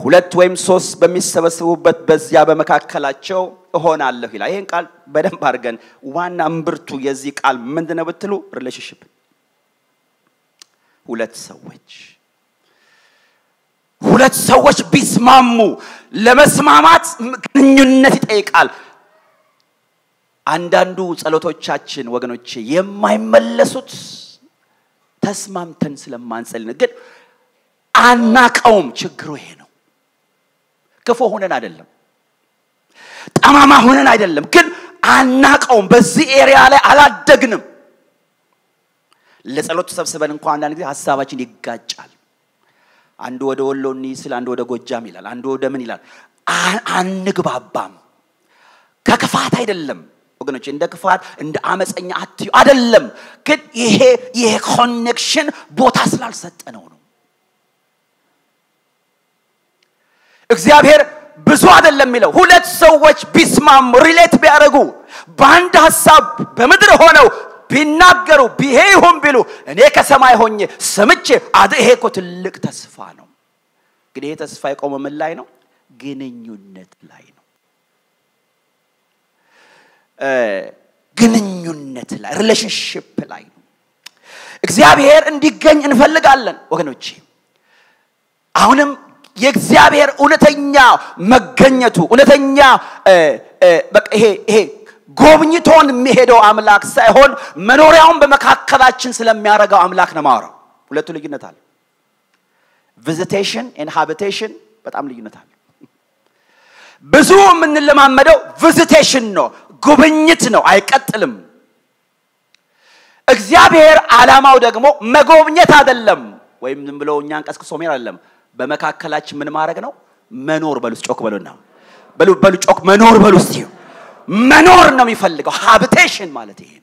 ሁለት ወይም ሶስት በሚሰበሰቡበት በዚያ በመካከላቸው እሆናለሁ ይላል ይሄን ቃል በደንብ አድርገን ዋና እምብርቱ የዚህ ቃል ምንድነው ብትሉ ሪሌሽንሺፕ ሁለት ሰዎች ቢስማሙ ለመስማማት ግንኙነት ይጠይቃል አንዳንዱ ጸሎቶቻችን ወገኖቼ የማይመለሱት ተስማምተን ስለማንጸልይ ግን አናቀውም ችግሩ ይሄ ነው ክፉ ሆነን አይደለም ጠማማ ሆነን አይደለም ግን አናቀውም በዚህ ኤሪያ ላይ አላደግንም ለጸሎት ተሰብስበን እንኳን አንዳንድ ጊዜ ሐሳባችን ይጋጫል አንዱ ወደ ወሎኒ ይስል አንዱ ወደ ጎጃም ይላል አንዱ ወደ ምን ይላል አንግባባም ከክፋት አይደለም ወገኖቼ እንደ ክፋት እንደ አመፀኛ አትዩ አይደለም ግን ይሄ ኮኔክሽን ቦታ ስላልሰጠነው ነው እግዚአብሔር ብዙ አይደለም የሚለው ሁለት ሰዎች ቢስማሙ ሪሌት ቢያረጉ በአንድ ሐሳብ በመድር ሆነው ቢናገሩ ቢሄዩም ቢሉ እኔ ከሰማይ ሆኜ ሰምቼ አድሄኮ ትልቅ ተስፋ ነው ግን ይሄ ተስፋ የቆመው ምን ላይ ነው ግንኙነት ላይ ነው ግንኙነት ላይ ሪሌሽንሺፕ ላይ ነው እግዚአብሔር እንዲገኝ እንፈልጋለን ወገኖቼ አሁንም የእግዚአብሔር እውነተኛ መገኘቱ እውነተኛ በቃ ይሄ ጎብኝቶን የሚሄደው አምላክ ሳይሆን መኖሪያውን በመካከላችን ስለሚያረጋው አምላክ ነው ማወራው ሁለቱ ልዩነት አለ visitation and habitation በጣም ልዩነት አለ ብዙ ምን ለማመደው visitation ነው ጉብኝት ነው አይቀጥልም እግዚአብሔር ዓላማው ደግሞ መጎብኘት አይደለም ወይም ዝም ብሎ እኛን ቀስቅሶ መሄድ አይደለም በመካከላችን ምን ማድረግ ነው መኖር በሉስ ጮክ በሉና በሉ ጮክ መኖር በሉስ መኖር ነው የሚፈልገው habitation ማለት ይሄ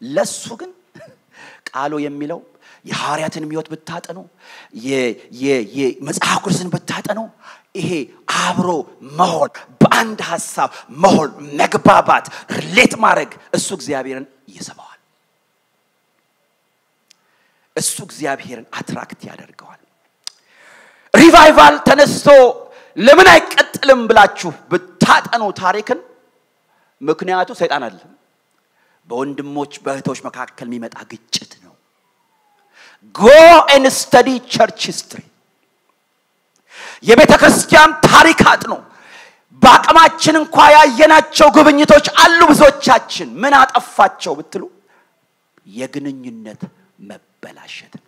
ለሱ ግን ቃሉ የሚለው የሐዋርያትን ሕይወት ብታጠኑ የመጽሐፍ ቅዱስን ብታጠኑ ይሄ አብሮ መሆን በአንድ ሐሳብ መሆን መግባባት ሪሌት ማድረግ እሱ እግዚአብሔርን ይስባዋል እሱ እግዚአብሔርን አትራክት ያደርገዋል ሪቫይቫል ተነስቶ ለምን አይቀጥልም ብላችሁ ብታጠኑ ታሪክን ምክንያቱ ሰይጣን አይደለም በወንድሞች በእህቶች መካከል የሚመጣ ግጭት ነው go and study church history የቤተ ክርስቲያን ታሪክ አጥኑ በአቅማችን እንኳን ያየናቸው ጉብኝቶች አሉ ብዙዎቻችን ምን አጠፋቸው ብትሉ የግንኙነት መበላሸት ነው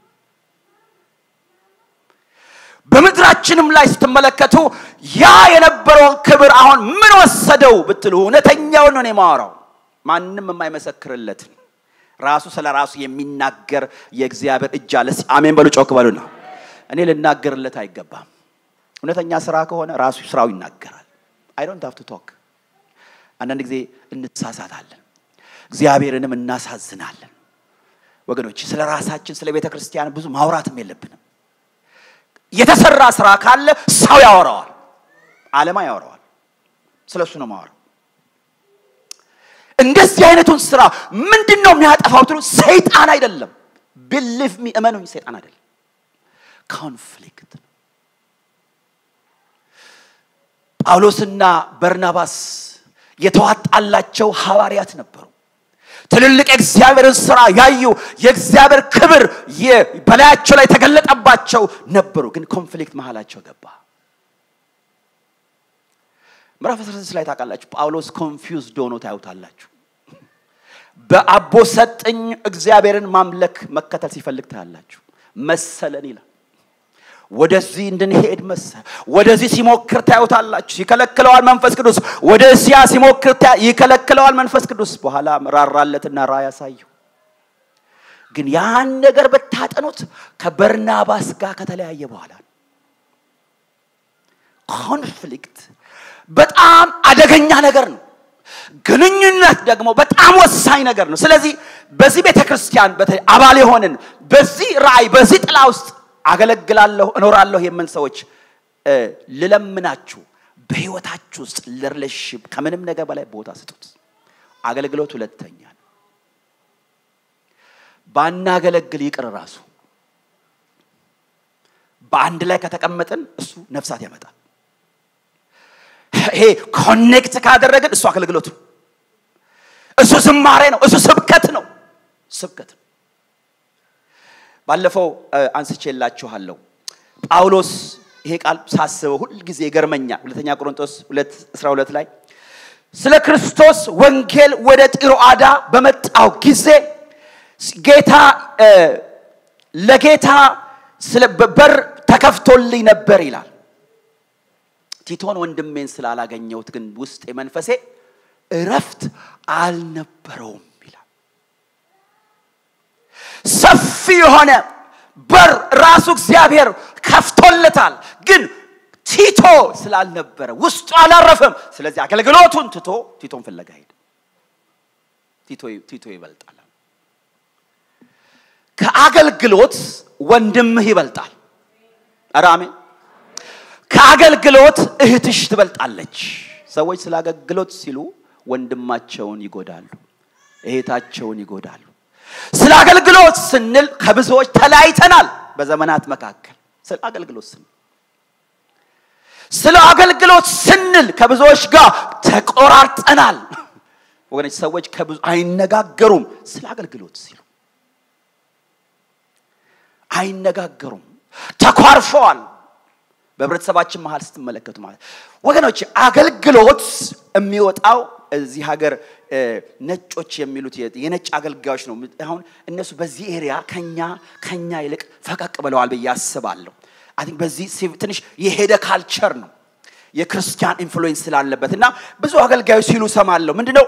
በመድራችንም ላይ ስትመለከቱ ያ የነበረው ክብር አሁን ምን ወሰደው ብትሉ እውነተኛው ነው የማወራው ማንንም የማይመሰክርለት ራሱ ስለራሱ የሚናገር የእግዚአብሔር እጅ አለ አሜን በሉ ጮክ በሉና እኔ ልናገርለት አይገባም እውነተኛ ስራ ከሆነ ራሱ ስራው ይናገራል I don't have to talk አንዳንድ ጊዜ እንሳሳታለን እግዚአብሔርንም እናሳዝናለን ወገኖች ስለ ራሳችን ስለ ቤተ ክርስቲያን ብዙ ማውራትም የለብንም የተሰራ ስራ ካለ ሰው ያወራዋል ዓለማ ያወራዋል ስለሱ ነው ማወራው እንደዚህ አይነቱን ስራ ምንድነው የሚያጠፋው ትሉ ሰይጣን አይደለም believe me እመኑኝ ሰይጣን አይደለም ኮንፍሊክት ጳውሎስና በርናባስ የተዋጣላቸው ሐዋርያት ነበሩ ትልልቅ እግዚአብሔርን ሥራ ያዩ የእግዚአብሔር ክብር በላያቸው ላይ ተገለጠባቸው ነበሩ ግን ኮንፍሊክት መሃላቸው ገባ ምዕራፍ 16 ላይ ታውቃላችሁ ጳውሎስ ኮንፊውዝድ ሆኖ ታዩታላችሁ በአቦ ሰጠኝ እግዚአብሔርን ማምለክ መከተል ሲፈልግ ታያላችሁ መሰለን ይላል ወደዚህ እንድንሄድ መሰለ ወደዚህ ሲሞክር ታዩታላችሁ ይከለክለዋል መንፈስ ቅዱስ ወደዚያ ሲሞክር ይከለክለዋል መንፈስ ቅዱስ በኋላ ራራለትና ራእይ ያሳየው ግን ያን ነገር በታጠኑት ከበርናባስ ጋር ከተለያየ በኋላ ኮንፍሊክት በጣም አደገኛ ነገር ነው ግንኙነት ደግሞ በጣም ወሳኝ ነገር ነው ስለዚህ በዚህ ቤተክርስቲያን አባል የሆነን በዚህ ራእይ በዚህ ጥላ ውስጥ አገለግላለሁ እኖራለሁ የምን ሰዎች ልለምናችሁ በህይወታችሁ ውስጥ ለሪሌሽንሺፕ ከምንም ነገር በላይ ቦታ ስጡት አገልግሎት ሁለተኛ ነው ባናገለግል ይቅር ራሱ በአንድ ላይ ከተቀመጠን እሱ ነፍሳት ያመጣል ይሄ ኮኔክት ካደረግን እሱ አገልግሎት እሱ ዝማሬ ነው እሱ ስብከት ነው ባለፈው አንስቼላችኋለሁ ጳውሎስ ይሄ ቃል ሳስበው ሁሉ ጊዜ ይገርመኛል ሁለተኛ ቆሮንቶስ 2:12 ላይ ስለ ክርስቶስ ወንጌል ወደ ጢሮአዳ በመጣው ጊዜ ጌታ ለጌታ ስለ በር ተከፍቶልኝ ነበር ይላል ቲቶን ወንድሜን ስላላገኘሁት ግን ውስጥ የመንፈሴ እረፍት አልነበረውም ይላል ሰፊ የሆነ በር ራሱ እግዚአብሔር ከፍቶለታል ግን ቲቶ ስላልነበረ ውስጡ አላረፈም ስለዚህ አገልግሎቱን ትቶ ቲቶን ፍለጋ ሄደ ቲቶ ይበልጣል ከአገልግሎት ወንድምህ ይበልጣል አሜን ከአገልግሎት እህትሽ ትበልጣለች ሰዎች ስላገልግሎት ሲሉ ወንድማቸውን ይጎዳሉ እህታቸውን ይጎዳሉ ስላገልግሎት ስንል ከብዙዎች ተላይተናል በዘመናት መካከል ስላገልግሎት ስንል ከብዙዎች ጋር ተቆራርጠናል ወገኖች ሰዎች ከብዙ አይነጋገሩም ስላገልግሎት ሲሉ አይነጋገሩም ተኳርፈዋል በህብረተሰባችን መሃል ስትመለከቱ ማለት ወገኖች አገልግሎት የሚወጣው እዚህ ሀገር ነጮች የሚሉት የነጭ አገልጋዮች ነው አሁን እነሱ በዚህ ኤሪያ ከኛ ይልቅ ፈቀቅ ብለዋል በያስባለሁ አይ ቲንክ በዚህ ትንሽ የሄደ ካልቸር ነው የክርስቲያን ኢንፍሉዌንስ ስላለበትና ብዙ አገልጋዮች ሲሉ ሰማለሁ ምንድነው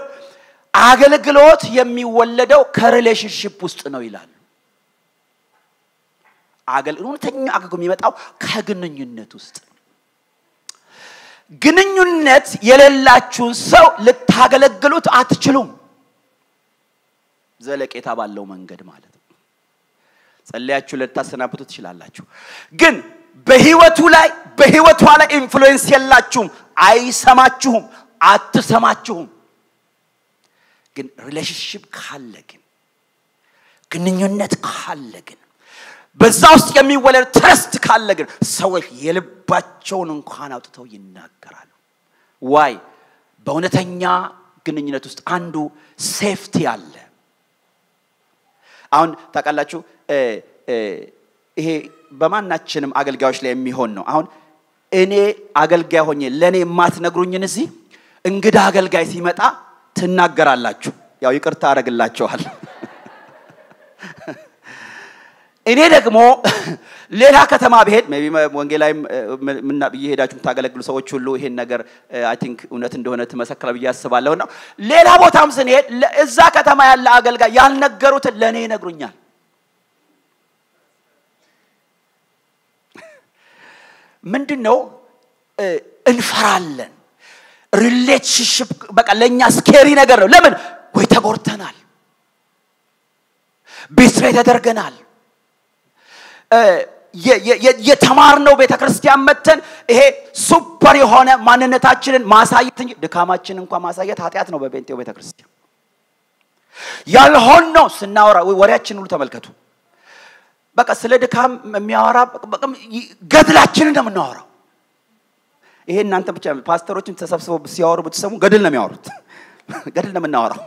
አገልግሎት የሚወለደው ከሪሌሽንሺፕ ውስጥ ነው ይላል አገልግሎተኛ አገልግሎት የሚመጣው ከግንኙነት ውስጥ ግንኙነት የሌላችሁ ሰው ልታገለግሉት አትችሉም ዘለቄታ ባለው መንገድ ማለት ነው ጸልያችሁ ልታሰናብቱ ትችላላችሁ ግን በህይወቷ ላይ ኢንፍሉዌንስ የላችሁም አይሰማችሁም አትሰማችሁም ግን ሪሌሽንሺፕ ካለ ግን ግንኙነት ካለ ግን በዛ ውስጥ የሚወለድ ትረስት ካለ ግን ሰዎች የልባቸውን እንኳን አውጥተው ይናገራሉ ዋይ በእውነተኛ ግንኙነት ውስጥ አንዱ ሴፍቲ አለ አሁን ታውቃላችሁ ይሄ በማናችንም አገልጋዮች ላይ የሚሆን ነው አሁን እኔ አገልጋይ ሆኜ ለኔ ማትነግሩኝን እዚህ እንግዳ አገልጋይ ሲመጣ ትናገራላችሁ ያው ይቅርታ አረግላችኋል እኔ ደግሞ ሌላ ከተማ በሄድ ሜቢ ወንጌላይም ይሄዳችሁ ታገለግሉ ሰዎች ሁሉ ይሄን ነገር አይ ቲንክ እውነት እንደሆነ ተመሰከረ በያስባለሁና ሌላ ቦታም ስንሄድ እዛ ከተማ ያለ አገልጋይ ያልነገሩት ለኔ ይነግሩኛል ምንድነው እንፈራለን ሪሌሽንሺፕ በቃ ለኛ ስኬሪ ነገር ነው ለምን ወይ ተጎርተናል ቢትሬ ተደርገናል የተማርነው ቤተክርስቲያን መተን ይሄ ሱፐር የሆነ ማንነታችንን ማሳየት እንጂ ድካማችንን እንኳን ማሳየት ኃጢያት ነው በጴንጤው ቤተክርስቲያን ያልሆነው ስናወራ ወሬያችን ሁሉ ተመልከቱ በቃ ስለ ድካም የሚያወራ በቃ ገድላችንን እንደምናወራው ይሄ እናንተ ብቻ ፓስተሮችን ተሰብስበው ሲያወሩ ብትሰሙ ገድል ነው የሚያወሩት ገድል ነው የምናወራው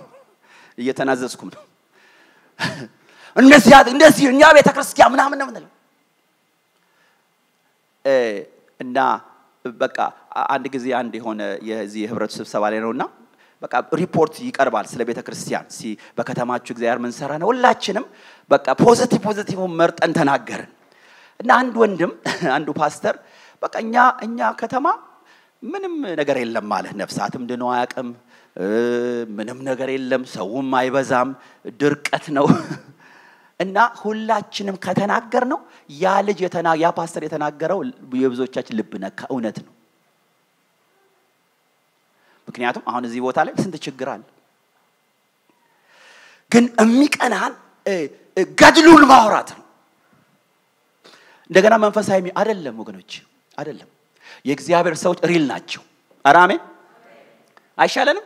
እየተናዘዝኩም ነው እንደዚህ እኛ ቤተክርስቲያን ምናምን ነው ምንለው እና በቃ አንድ ጊዜ አንድ የሆነ የዚህ ህብረት ስብሰባ ላይ ነውና በቃ ሪፖርት ይቀርባል ስለ ቤተክርስቲያን በከተማችሁ እግዚአብሔር ምን ሰራ ነው ሁላችንም በቃ ፖዚቲቭ መርጠን ተናገርን እና አንድ ወንድም አንዱ ፓስተር በቃ እኛ ከተማ ምንም ነገር የለም ማለት ነፍሳትም ድነው አያቀም ምንም ነገር የለም ሰውም አይበዛም ድርቀት ነው እና ሁላችንም ከተናገር ነው ያ ፓስተር የተናገረው የብዙዎቻችን ልብ ነካ እውነት ነው ምክንያቱም አሁን እዚህ ቦታ ላይ ስንት ችግር አለ ግን የሚቀናን ገድሉን ማውራት ነው እንደገና መንፈሳዊ አይደለም ወገኖች አይደለም የእግዚአብሔር ሰዎች ሪል ናቸው አራሜ አይሻለንም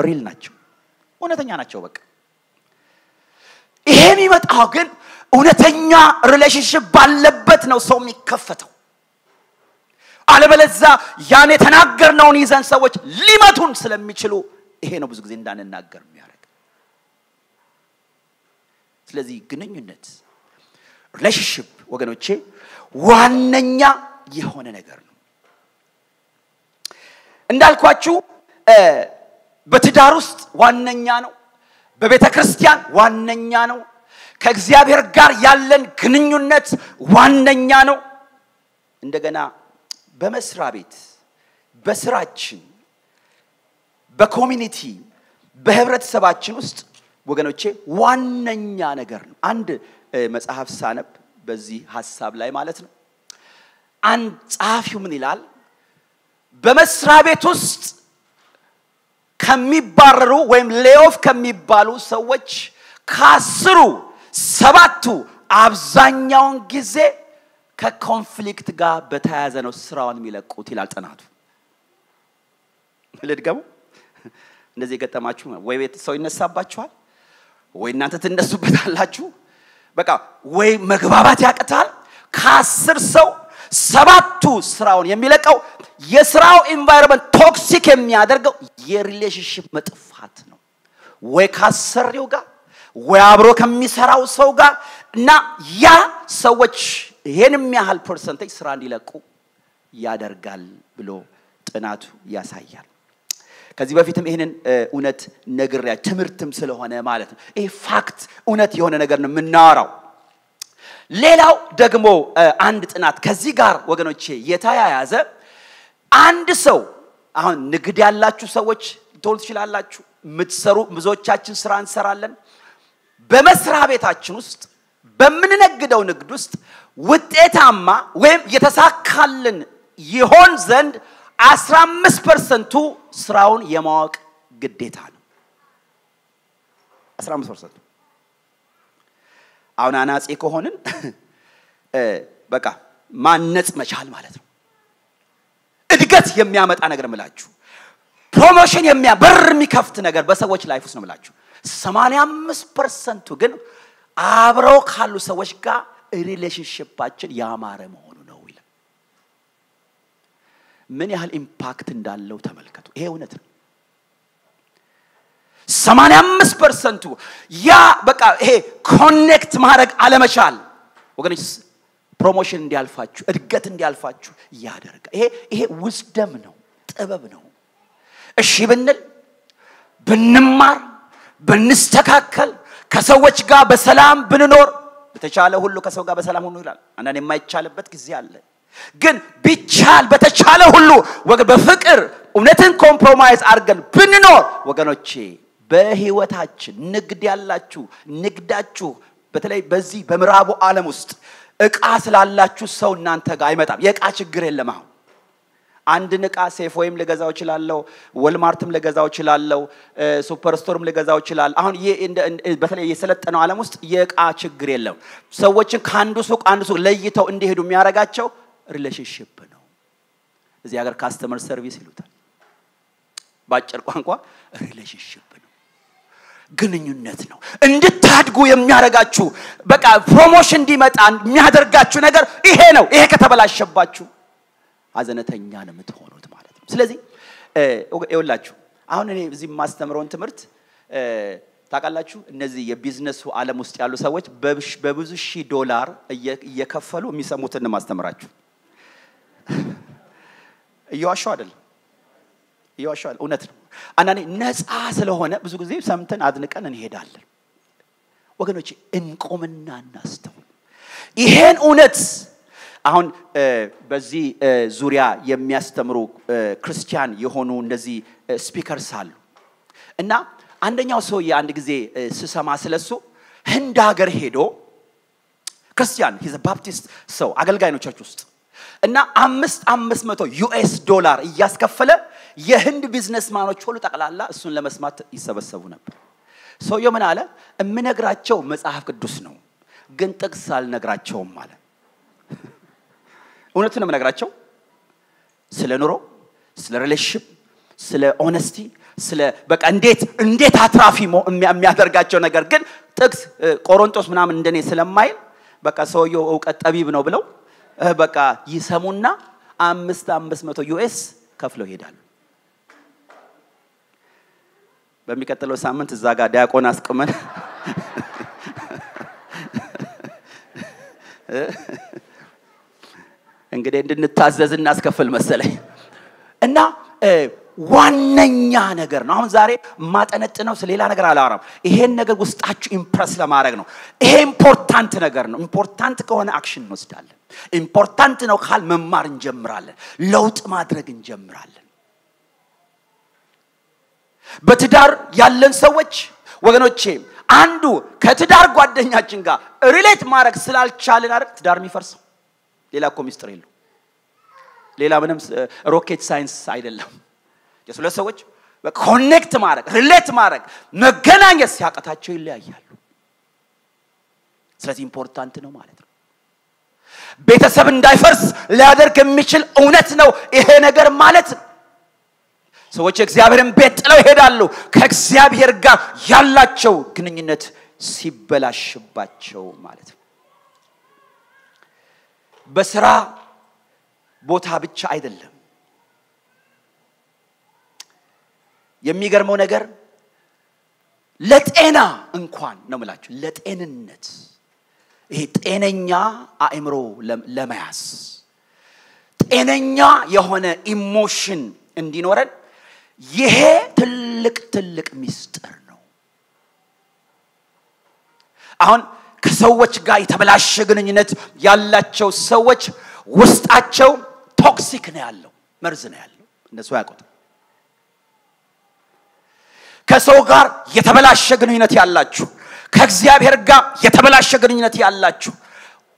ሪል ናቸው እውነተኛ ናቸው በቃ ይሄ የሚመጣው ግን እውነተኛ ሪሌሽንሺፕ ባለበት ነው ሰው የሚከፈተው አለበለዛ ያኔ ተናገርነውን ይዘን ሰዎች ሊመቱን ስለሚችሉ ይሄ ነው ብዙ ጊዜ እንዳንናገር የሚያደርግ ስለዚህ ግንኙነት ሪሌሽንሺፕ ወገኖቼ ዋነኛ የሆነ ነገር ነው እንዳልኳችሁ በትዳር ውስጥ ዋነኛ ነው በቤተክርስቲያን ዋነኛ ነው ከእግዚአብሔር ጋር ያለን ግንኙነት ዋነኛ ነው እንደገና በመስራ ቤት በስራችን በኮሚኒቲ በህብረተሰባችን ውስጥ ወገኖቼ ዋነኛ ነገር ነው አንድ መጽሐፍ ሳነብ በዚህ ሐሳብ ላይ ማለት ነው አንድ ጻፊው ምን ይላል በመስራ ቤት ውስጥ ከሚባረሩ ወይም ሌኦፍ ከሚባሉ ሰዎች ከአስሩ ሰባቱ አብዛኛውን ጊዜ ከኮንፍሊክት ጋር በተያያዘ ነው ስራውን የሚለቁት ይላል ጥናቱ ለድጋሙ እንደዚህ ገጠማችሁ ወይ ቤት ሰው ይነሳባችኋል ወይ እናንተ ትነሱበታላችሁ በቃ ወይ መግባባት ያቀታል ከ10 ሰው ሰባቱ ስራውን የሚለቀው የስራው ኢንቫይሮንመንት ቶክሲክ የሚያደርገው የሪሌሽንሺፕ መጥፋት ነው ወይ ካሰሪው ጋር ወይ አብሮ ከሚሰራው ሰው ጋር እና ያ ሰዎች ይሄንም ያህል ፐርሰንቴጅ ስራ እንዲለቁ ያደርጋል ብሎ ጥናቱ ያሳያል ከዚህ በፊትም ይሄንን እውነት ነግሬያ ትምርትም ስለሆነ ማለት ነው ይሄ ፋክት እውነት የሆነ ነገር ነው ምናወራው ሌላው ደግሞ አንድ ጥናት ከዚህ ጋር ወገኖቼ የተያያዘ አንድ ሰው አሁን ንግድ ያላችሁ ሰዎች ቶል ትችላላችሁ ምትሰሩ ብዙዎቻችን ስራ እንሰራለን በመስራ ቤታችን ውስጥ በመንነግደው ንግድ ውስጥ ውጤታማ ወይም የተሳካልን ይሆን ዘንድ 15% ስራውን የማወቅ ግዴታ ነው 15% አሁን አናጺ ከሆነን በቃ ማነጽ መቻል ማለት ነው እድገት የሚያመጣ ነገር መላችሁ ፕሮሞሽን የሚያበር የሚከፍት ነገር በሰዎች ላይፍ ውስጥ ነው መላችሁ 85% ግን አብረው ካሉ ሰዎች ጋር ሪሌሽንሺፓችን ያማረ መሆኑ ነው ይላል ምን ያህል ኢምፓክት እንዳለው ተመልከቱ ይሄ እውነት ነው 85% ያ በቃ ይሄ ኮኔክት ማድረግ አለመቻል ወገኖች ፕሮሞሽን እንዲያልፋችሁ እድገት እንዲያልፋችሁ ያደርጋል ይሄ wisdom ነው ጥበብ ነው እሺ ብንማር ብንስተካከል ከሰዎች ጋር በሰላም ብንኖር በተቻለ ሁሉ ከሰው ጋር በሰላም ሆኖ ይላል አንዳንዴ የማይቻልበት ጊዜ አለ ግን ቢቻል በተቻለ ሁሉ በፍቅር እውነትን ኮምፕሮማይዝ አድርገን ብንኖር ወገኖቼ በህይወታችን ንግድ ያላችሁ ንግዳችሁ በተለይ በዚህ በምራቡ ዓለም ውስጥ እቃ ስላላችሁ ሰው እናንተ ጋር አይመጣም የእቃ ችግር የለም አሁን አንድ ንቃ ሴፍ ወይም ለገዛው ይችላልው ወልማርትም ለገዛው ይችላልው ሱፐርስቶርም ለገዛው ይችላል አሁን በተለይ የሰለጠነው ዓለም ውስጥ የእቃ ችግር የለም ሰዎችን ካንዱ ሱቅ ለይተው እንዲሄዱ የሚያረጋቸው ሪሌሽንሺፕ ነው እዚህ ሀገር ካስተመር ሰርቪስ ይሉታል ባጭር ቋንቋ ሪሌሽንሺፕ ነው ግንኙነት ነው እንድታ እንድታድጉ የሚያረጋችሁ በቃ ፕሮሞሽን እንዲመጣ የሚያደርጋችሁ ነገር ይሄ ነው ይሄ ከተበላሸባችሁ አዘነተኛ ነው የምትሆኑት ማለት ነው ስለዚህ ይኸውላችሁ አሁን እኔ እዚህ ማስተምረውን ትምህርት ታውቃላችሁ እነዚህ የቢዝነሱ ዓለም ውስጥ ያሉ ሰዎች በብዙ ሺህ ዶላር እየከፈሉ የሚሰሙትን ማስተምራችሁ እየዋሻው አይደል እውነት ነው አንዳንዴ ነፃ ስለሆነ ብዙ ጊዜ ሰምተን አድንቀን እንሄዳለን ወገኖቼ እንቆምና እናስተውል ይሄን እውነት አሁን በዚህ ዙሪያ የሚያስተምሩ ክርስቲያን የሆኑ እንደዚህ ስፒከርስ አሉ እና አንደኛው ሰው አንድ ጊዜ ስሰማ ስለሱ ህንድ ሀገር ሄዶ ክርስቲያን ሂዝ አ ባፕቲስት ሰው አገልጋይ ነው ቸርች ውስጥ እና $500 እያስከፈለ የህንድ ቢዝነስማኖች ሁሉ ተቀላላ እሱን ለመስማት ይሰበሰቡ ነበር ሰውየው ምን አለ እምነግራቸው መጽሐፍ ቅዱስ ነው ግን ጥቅስ አልነግራቸውም ማለት እውነት ነው የምነግራቸው ስለ ኑሮ ስለ ሪሌሽንሺፕ ስለ ኦነስቲ ስለ በቃ እንዴት አትራፊ የሚያደርጋቸው ነገር ግን ጥቅስ ቆሮንቶስ ምናምን እንደኔ ስለማይል በቃ ሰውየው ዕውቀት ጠቢብ ነው ብለው በቃ ይሰሙና $500 ከፍለው ይሄዳሉ በሚቀጥለው ሳምንት እዛ ጋር ዲያቆን አስቀመን እንግዲህ እንድንታዘዝ እናስከፍል መሰለኝ እና ዋነኛ ነገር ነው አሁን ዛሬ ማጠነጥነው ስለሌላ ነገር አላወራም ይሄን ነገር ውስጣችሁ ኢምፕረስ ለማድረግ ነው ይሄ ኢምፖርታንት ነገር ነው ኢምፖርታንት ከሆነ አክሽን እንወስዳለን ኢምፖርታንት ነው ካል መማር እንጀምራለን ለውጥ ማድረግ እንጀምራለን በትዳር ያለን ሰዎች ወገኖቼ አንዱ ከትዳር ጓደኛችን ጋር ሪሌት ማድረግ ስላልቻለን አይደል ትዳር የሚፈርሰው ሌላ እኮ ሚስጥር የለው ሌላ ምንም ሮኬት ሳይንስ አይደለም የሰለ ሰዎች ኮኔክት ማድረግ ሪሌት ማድረግ መገናኘት ሲያቀታቸው ይለያያሉ ስለዚህ ኢምፖርታንት ነው ማለት ነው ቤተሰብ እንዳይፈርስ ሊያደርግ የሚችል እውነት ነው ይሄ ነገር ማለት ነው ሰዎች እግዚአብሔርን ቤት ጥለው ይሄዳሉ ከእግዚአብሔር ጋር ያላቸው ግንኙነት ሲበላሽባቸው ማለት ነው በስራ ቦታ ብቻ አይደለም የሚገርመው ነገር ለጤና እንኳን ነው ማለት ለጤንነት ይሄ ጤነኛ አእምሮ ለመያዝ ጤነኛ የሆነ ኢሞሽን እንዲኖረን ይሄ ትልቅ ሚስጥር ነው አሁን ከሰዎች ጋር የተበላሸ ግንኙነት ያላቸው ሰዎች ውስጣቸው ቶክሲክ ነው ያለው መርዝ ነው ያለው እንደሱ ያቆጣ ከሰው ጋር የተበላሸ ግንኙነት ያላችሁ ከእግዚአብሔር ጋር የተበላሸ ግንኙነት ያላችሁ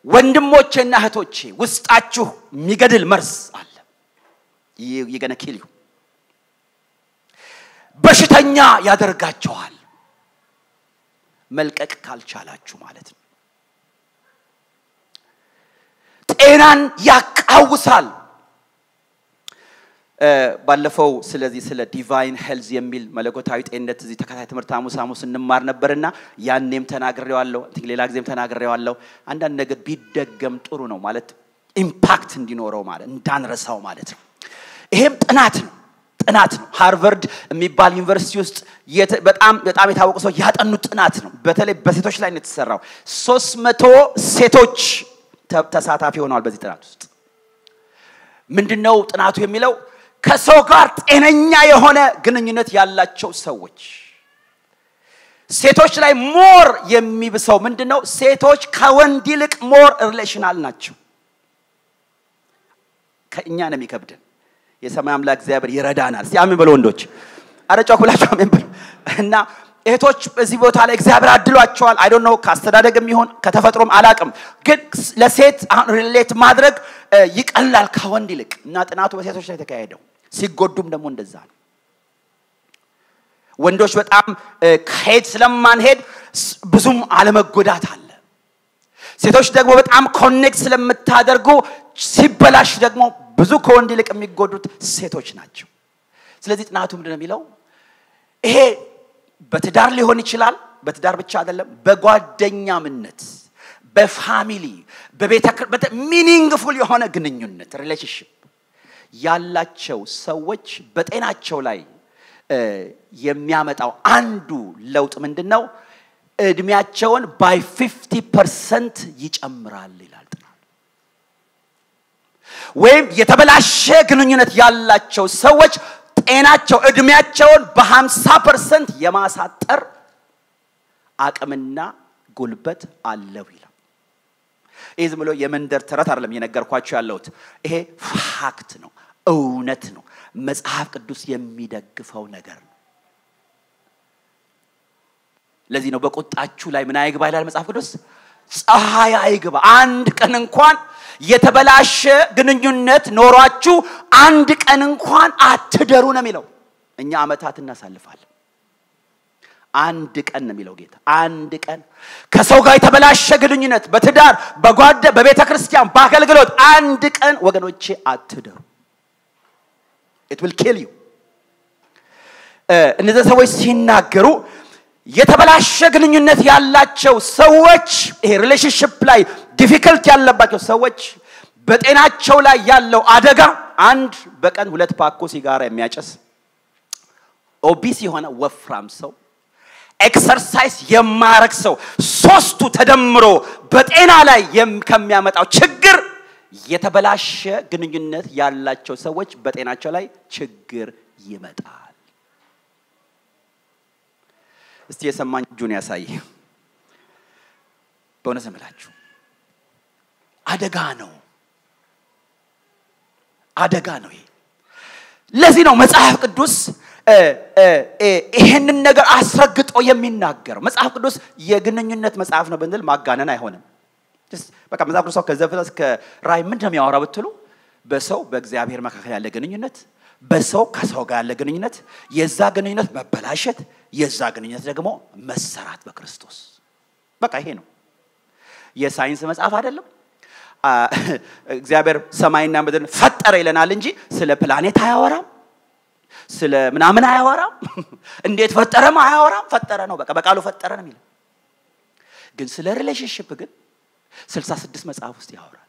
ወንድሞቼና እህቶቼ ውስጣችሁ የሚገድል መርዝ አለ you're kill you በሽተኛ ያደርጋቸዋል መልቀቅ ካልቻላችሁ ማለት ነው ጤናን ያቃውሳል ባለፈው ስለዚህ ስለ ዲቫይን ሄልዝ የሚል መለኮታዊ ጤንነት እዚህ ተከታታይ ትምህርት ሐሙስ እንማር ነበርና ያኔም ተናግሬዋለሁ ሌላ ጊዜም ተናግሬዋለሁ አንዳንድ ነገር ቢደገም ጥሩ ነው ማለት ኢምፓክት እንዲኖረው ማለት እንዳንረሳው ማለት ነው ይሄም ጥናት ነው ሃርቫርድ የሚባል ዩኒቨርሲቲ ውስጥ በጣም የታወቁ ሰው ያጠኑ ጥናት ነው በተለይ በሴቶች ላይ ነው የተሰራው 300 ሴቶች ተሳታፊ ሆነዋል በዚህ ጥናት ውስጥ ምንድነው ጥናቱ የሚለው ከሰው ጋር ጤነኛ የሆነ ግንኙነት ያላቸው ሰዎች ሴቶች ላይ ሞር የሚብሰው ምንድነው ሴቶች ከወንድ ይልቅ ሞር ሪሌሽናል ናቸው ከኛ ነው የሚከብደን የሰማይ አምላክ እግዚአብሔር ይረዳናል ሲያምን በለው ወንዶች አረጫው ሁላችሁ አሜን በሉ እና እህቶች በዚህ ቦታ ላይ እግዚአብሔር አድሏቸዋል አይ ዶንት ኖ ካስተዳደግም ይሆን ከተፈጥሮም አላቅም ግን ለሴት ሪሌት ማድረግ ይቀላል ከወንድ ይልቅ እና ጥናቱ በሴቶች ላይ ተካሄደው ሲጎዱም ደግሞ እንደዛ ነው ወንዶች በጣም ከሄድ ስለማንሄድ ብዙም አለመጎዳት አለ ሴቶች ደግሞ በጣም ኮኔክት ስለምታደርጉ ሲበላሽ ደግሞ ብዙ ከወንድ ይልቅ የሚጎዱት ሴቶች ናቸው ስለዚህ ጥናቱ ምንድነው የሚለው ይሄ በትዳር ሊሆን ይችላል በትዳር ብቻ አይደለም በጓደኛምነት በፋሚሊ በቤተ ሚኒንግፉል የሆነ ግንኙነት ሪሌሽንሺፕ ያላቸው ሰዎች በጤናቸው ላይ የሚያመጣው አንዱ ለውጥ ምንድነው እድሜያቸውን by 50% ይጨምራል ይላል ወይም የተበላሸ ግንኙነት ያላቸው ሰዎች ጤናቸው እድሜያቸውን በ50% የማሳጠር አቅምና ጉልበት አለው ይላል ይሄ ዝም ብሎ የመንደር ተረት አይደለም የነገርኳችሁ ያለሁት ይሄ ፋክት ነው እውነት ነው መጽሐፍ ቅዱስ የሚደግፈው ነገር ነው ለዚህ ነው በቁጣችሁ ላይ ምን አይግባ ይላል መጽሐፍ ቅዱስ ፀሐይ አይግባ አንድ ቀን እንኳን የተበላሸ ግንኙነት ኖሯችሁ አንድ ቀን እንኳን አትደሩ ነው የሚለው እኛ አመታት እናሳልፋለን አንድ ቀን ነው የሚለው ጌታ አንድ ቀን ከሰው ጋር የተበላሸ ግንኙነት በትዳር በጓደ በቤተክርስቲያን በአገልግሎት አንድ ቀን ወገኖቼ አትደሩ it will kill you እነዚህ ሰዎች ሲናገሩ የተበላሸ ግንኙነት ያላቸው ሰዎች ይሄ ሪሌሽንሺፕ ላይ ዲፊከልት ያለባቸው ሰዎች በጤናቸው ላይ ያለው አደጋ አንድ በቀን 2 ፓኮ ሲጋራ የሚያጨስ ኦቢስ የሆነ ወፍራም ሰው ኤክሰርሳይዝ የማያረግ ሰው ሶስቱ ተደምሮ በጤና ላይ ከሚያመጣው ችግር የተበላሸ ግንኙነት ያላቸው ሰዎች በጤናቸው ላይ ችግር ይመጣል እስቲ የሰማኝ ጁን ያሳይ በእውነት እምላችሁ አደጋ ነው ይሄ ለዚህ ነው መጽሐፍ ቅዱስ ይሄንን ነገር አስረግጦ የሚናገር መጽሐፍ ቅዱስ የግንኙነት መጽሐፍ ነው ብንል ማጋነን አይሆንም በቃ መጽሐፍ ቅዱስ ከዘፍጥረት እስከ ራዕይ ምንድነው የሚያወራው ብትሉ በሰው በእግዚአብሔር መካከል ያለ ግንኙነት በሰው ከሰው ጋር ያለ ግንኙነት የዛ ግንኙነት መበላሸት የዛ ግንኙነት ደግሞ መሰራት በክርስቶስ በቃ ይሄ ነው የሳይንስ መጽሐፍ አይደለም እግዚአብሔር ሰማይና ምድርን ፈጠረ ይለናል እንጂ ስለ ፕላኔት አያወራም ስለ ምናምን አያወራም እንዴት ፈጠረም አያወራም ፈጠረ ነው በቃ በቃሉ ፈጠረ ነው የሚለው ግን ስለ ሪሌሽንሺፕ ግን 66 መጽሐፍ ውስጥ ያወራል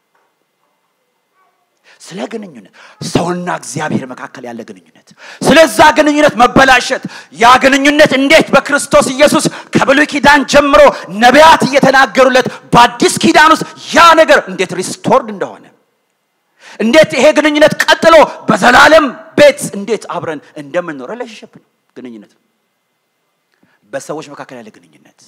ስለ ግንኙነት ሰውና እግዚአብሔር መካከል ያለ ግንኙነት ስለዛ ግንኙነት መበላሸት ያ ግንኙነት እንዴት በክርስቶስ ኢየሱስ ከብሉይ ኪዳን ጀምሮ ነቢያት እየተናገሩለት በአዲስ ኪዳን ውስጥ ያ ነገር እንዴት ሪስቶርድ እንደሆነ እንዴት ይሄ ግንኙነት ቀጥሎ በዘላለም ቤት እንዴት አብረን እንደምንኖር ሪሌሽንሺፕ ነው ግንኙነት በሰዎች መካከል ያለ ግንኙነት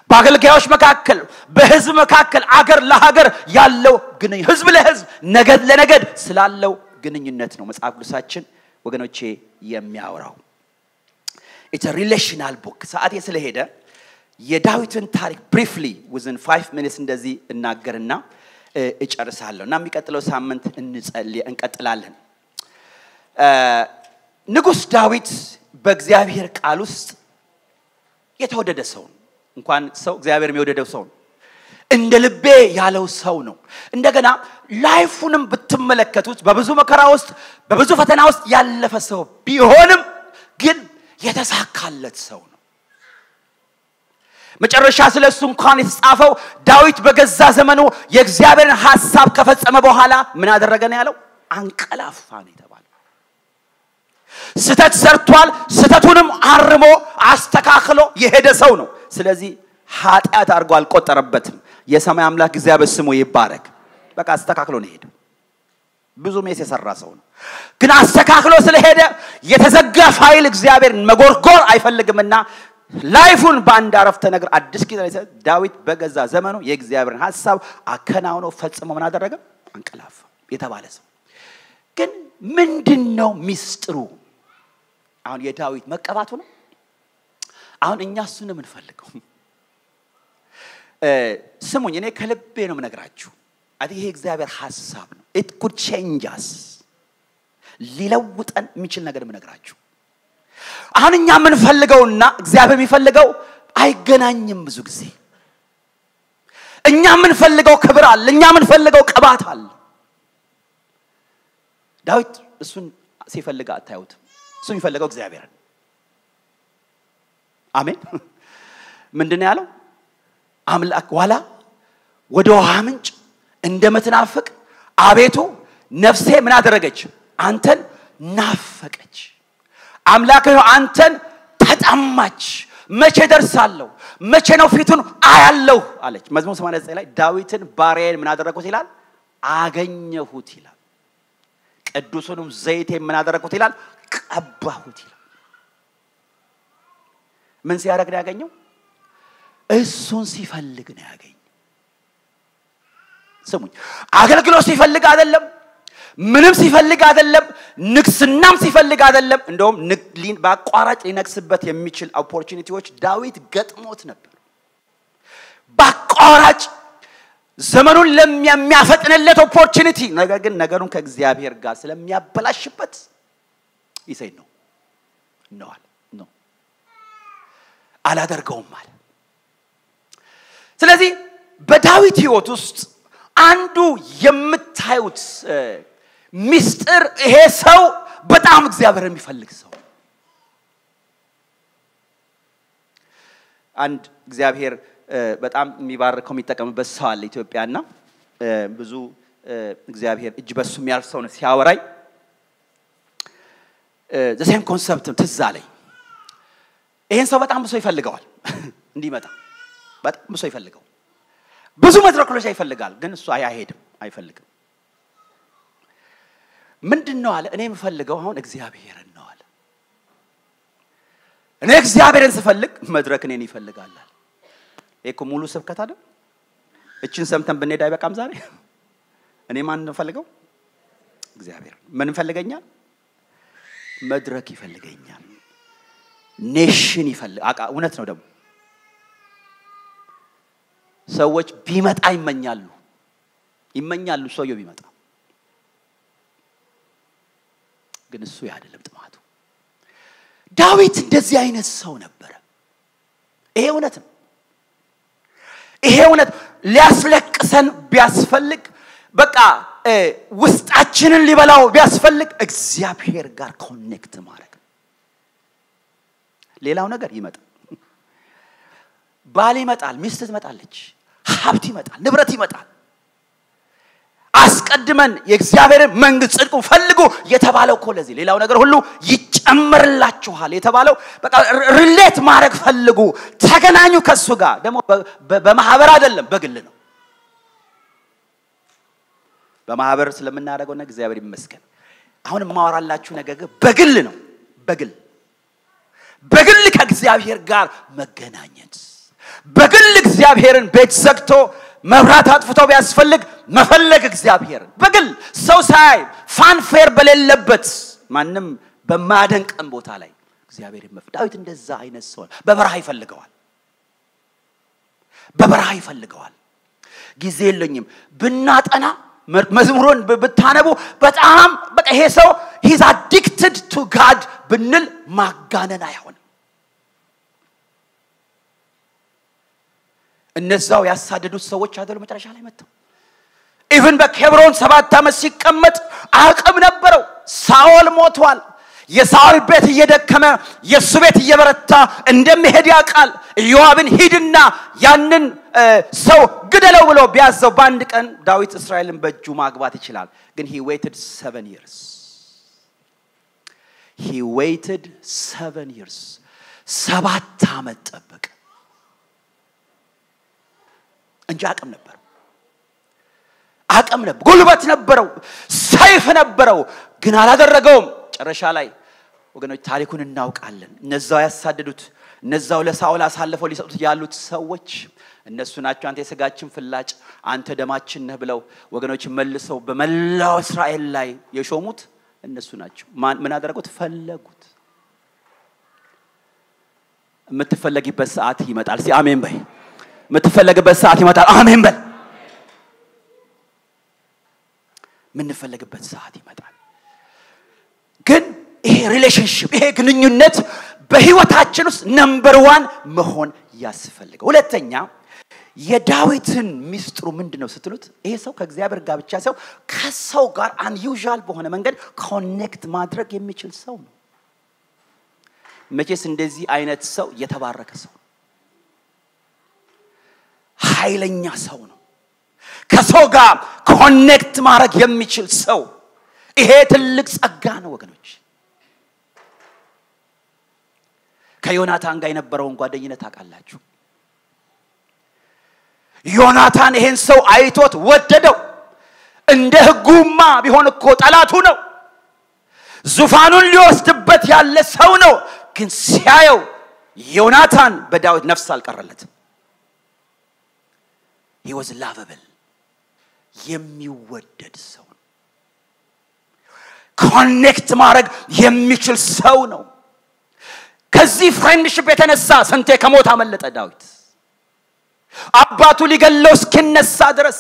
በአገልጋዮች መካከል በህዝብ መካከል አገር ለሀገር ያለው ግንኙነት ህዝብ ለህዝብ ነገድ ለነገድ ስላለው ግንኙነት ነው መጽሐፍ ቅዱሳችን ወገኖቼ የሚያወራው it's a relational book ሰዓት ስለሄደ የዳዊትን ታሪክ briefly within 5 minutes እንደዚህ እናገርና እጨርሳለሁና የሚቀጥለው ሳምንት እንቀጥላለን ንጉስ ዳዊት በእግዚአብሔር ቃል ውስጥ የተወደደ ሰው እንኳን ሰው እግዚአብሔር የሚወደደው ሰው እንደ ልቤ ያለው ሰው ነው እንደገና ላይፉንም ብትመለከቱት በብዙ መከራ ውስጥ በብዙ ፈተና ውስጥ ያለፈ ሰው ቢሆንም ግን የተሳካለት ሰው ነው መጨረሻ ስለሱ እንኳን የተጻፈው ዳዊት በገዛ ዘመኑ የእግዚአብሔርን ሐሳብ ከፈጸመ በኋላ ምን አደረገ ነው ያለው አንቀላፋ ነው የተባለው ስተት ሰርቷል ስተቱንም አርሞ አስተካክሎ የሄደ ሰው ነው ስለዚህ ኃጢአት አድርጎ አልቆጠረበትም የሰማይ አምላክ እግዚአብሔር ስሙ ይባረክ በቃ አስተካክሎ ነው ሄደ ብዙ ሜስ የሰራ ሰው ነው ግን አስተካክሎ ስለሄደ የተዘጋ ፋይል እግዚአብሔር መጎርጎር አይፈልግምና ላይፉን ባንድ አረፍተ ነገር አዲስ ኪዳን ዳዊት በገዛ ዘመኑ የእግዚአብሔርን ሐሳብ አከናውኖ ፈጽሞ ምን አደረገ አንቀላፋ የተባለ ሰው ግን ምንድነው ሚስጥሩ አሁን የዳዊት መቀባቱ ነው አሁን እኛ እሱን ምን ፈልገው ስሙኝ እኔ ከልቤ ነው ምነግራችሁ አዲ ይሄ እግዚአብሔር ሐሳብ ነው it could change us ሊለውጠን የሚችል ነገር ምነግራችሁ አሁን እኛ ምን ፈልገውና እግዚአብሔር የሚፈልገው አይገናኝም ብዙ ጊዜ እኛ ምን ፈልገው ክብር አለ እኛ ምን ፈልገው ቅባት አለ ዳዊት እሱን ሲፈልጋ አታዩት እሱ የሚፈልገው እግዚአብሔርን አሜን ምንድነው ያለው አምላክ ዋላ ወደ ውሃ ምንጭ እንደምትናፍቅ አቤቱ ነፍሴ ምን አደረገች አንተን ናፈቀች አምላክ ሆይ አንተን ተጠማች መቼ ደርሳለሁ መቼ ነው ፊቱን አያለሁ አለች መዝሙር 89 ላይ ዳዊትን ባሪያዬን ምን አደረኩት ይላል አገኘሁት ይላል ቅዱሱንም ዘይት ምን አደረኩት ይላል ቀባሁት ይላል ምን ሲያደርግ ነው ያገኘው እሱን ሲፈልግ ነው ያገኘው ስሙኝ አገልግሎት ሲፈልግ አይደለም ምንም ሲፈልግ አይደለም ንግስናም ሲፈልግ አይደለም እንደውም ባቋራጭ ሊነግስበት የሚችል ኦፖርቹኒቲዎች ዳዊት ገጥሞት ነበር ባቋራጭ ዘመኑን ለሚያፈጥነለት ኦፖርቹኒቲ ነገር ግን ነገሩን ከእግዚአብሔር ጋር ስለሚያበላሽበት ይሰይ ነው ነው አላደርገውም ማለት ስለዚህ በዳዊት ህይወት ውስጥ አንዱ የምታዩት ሚስጥር ይሄ ሰው በጣም እግዚአብሔር የሚፈልግ ሰው አንድ እግዚአብሔር በጣም የሚባርከው የሚጠቀምበት ሰው አለ ኢትዮጵያና ብዙ እግዚአብሔር እጅ በሱ የሚያርፍ ሰው ነው ሲያወራይ the same concept ትዝ አለኝ ይሄን ሰው በጣም ብዙ ይፈልገዋል እንዲመጣ በጣም ብዙ ይፈልገው ብዙ መድረኮች ይፈልጋል ግን እሱ አይሄድም አይፈልግም ምንድነው አለ እኔ የምፈልገው አሁን እግዚአብሔርን ነው አለ እኔ እግዚአብሔርን ስፈልግ መድረክ እኔን ይፈልጋል አለ እኮ ሙሉ ስብከት አይደል እቺን ሰምተን ብንሄድ አይበቃም ዛሬ እኔ ማን ነው ፈልገው እግዚአብሔር ምን ፈልገኛል መድረክ ይፈልገኛል ኔሽን ይፈልግ እውነት ነው ደግሞ ሰዎች ቢመጣ ይመኛሉ ሰውየው ቢመጣ ግን እሱ ያደለም ጥማቱ ዳዊት እንደዚህ አይነት ሰው ነበር ይሄ እውነት ሊያስለቅሰን ቢያስፈልግ በቃ ውስጣችንን ሊበላው ቢያስፈልግ እግዚአብሔር ጋር ኮኔክት ማድረግ ሌላው ነገር ይመጣል ባል ይመጣል ሚስት ትመጣለች ሀብት ይመጣል ንብረት ይመጣል አስቀድመን የእግዚአብሔር መንግስት ጽድቁ ፈልጉ የተባለው እኮ ለዚህ ሌላው ነገር ሁሉ ይጨመርላችኋል የተባለው በቃ ሪሌት ማድረግ ፈልጉ ተገናኙ ከሱ ጋር ደግሞ በማህበር አይደለም በግል ነው በማህበር ስለምናደርገው ነገር እግዚአብሔር ይመስገን አሁን ማወራላችሁ ነገር በግል ነው በግል ከእግዚአብሔር ጋር መገናኘት በግል እግዚአብሔርን ቤት ዘግቶ መብራት አጥፍቶ ቢያስፈልግ መፈለግ እግዚአብሔርን በግል ሰው ሳይ ፋንፌር በሌለበት ማንንም በማደንቀን ቦታ ላይ እግዚአብሔር ዳዊት እንደዛ አይነት ሰው በበረሃ ይፈልገዋል ጊዜ የለኝም ብናጠና መዝሙሩን ብታነቡ በጣም በቃ ይሄ ሰው he's addicted to God ብንል ማጋነን አይሆንም እነዛው ያሳደዱት ሰዎች አይደሉ መጨረሻ ላይ መጣው ኢቭን በኬብሮን 7 ዓመት ሲቀመጥ አቅም ነበረው ሳኦል ሞቷል የሳኦል ቤት እየደከመ የሱ ቤት እየበረታ እንደሚሄድ ያቃል ኢዮአብን ሂድና ያንን ሰው ግደለው ብሎ ቢያዘው ባንድ ቀን ዳዊት እስራኤልን በእጁ ማግባት ይችላል ግን he waited 7 years 7 ዓመት ጠበቀ እንጂ አቅም ነበር ጉልበት ነበረው ሰይፍ ነበረው ግን አላደረገውም ጨረሻ ላይ ወገኖች ታሪኩን እናውቃለን እነዛው ያሳደዱት እነዛው ለሳኦል አሳልፈው ሊሰጡት ያሉት ሰዎች እነሱ ናቸው አንተ የሥጋችን ፍላጭ አንተ ደማችን ነህ ብለው ወገኖች መልሰው በመላው እስራኤል ላይ የሾሙት እነሱ ናቸው ምን አደረጉት ፈለጉት የምትፈለጊበት ሰዓት ይመጣል እስቲ አሜን በይ የምትፈለግበት ሰዓት ይመጣል አሜን በል ምንፈልግበት ሰዓት ይመጣል ግን ይሄ ሪሌሽንሺፕ ይሄ ግንኙነት በህይወታችን ውስጥ ነምበር 1 መሆን ያስፈልጋል ሁለተኛ የዳዊትን ሚስጥሩ ምንድነው ስትሉት ይሄ ሰው ከእግዚአብሔር ጋር ብቻ ሰው ከሰው ጋር unusual በሆነ መንገድ ኮኔክት ማድረግ የሚችል ሰው ነው መቼስ እንደዚህ አይነት ሰው የተባረከ ሰው ኃይለኛ ሰው ነው ከሰው ጋር ኮኔክት ማድረግ የሚችል ሰው ይሄ ትልቅ ጸጋ ነው ወገኖች ከዮናታን ጋር የነበረውን ጓደኝነት አቃላችሁ ዮናታን ይሄን ሰው አይቶት ወደደው እንደ ህጉማ ቢሆን እኮ ጠላቱ ነው ዙፋኑን ሊወስድበት ያለ ሰው ነው ግን ሲያየው ዮናታን በዳዊት ነፍስ አልቀረለትም he was lovable የሚወደድ ሰው ኮኔክት ማድረግ የሚችል ሰው ነው ከዚህ ፍሬንድሺፕ የተነሳ ስንቴ ከሞት አመለጠ ዳዊት አባቱ ሊገለው እስኪነሳ ድረስ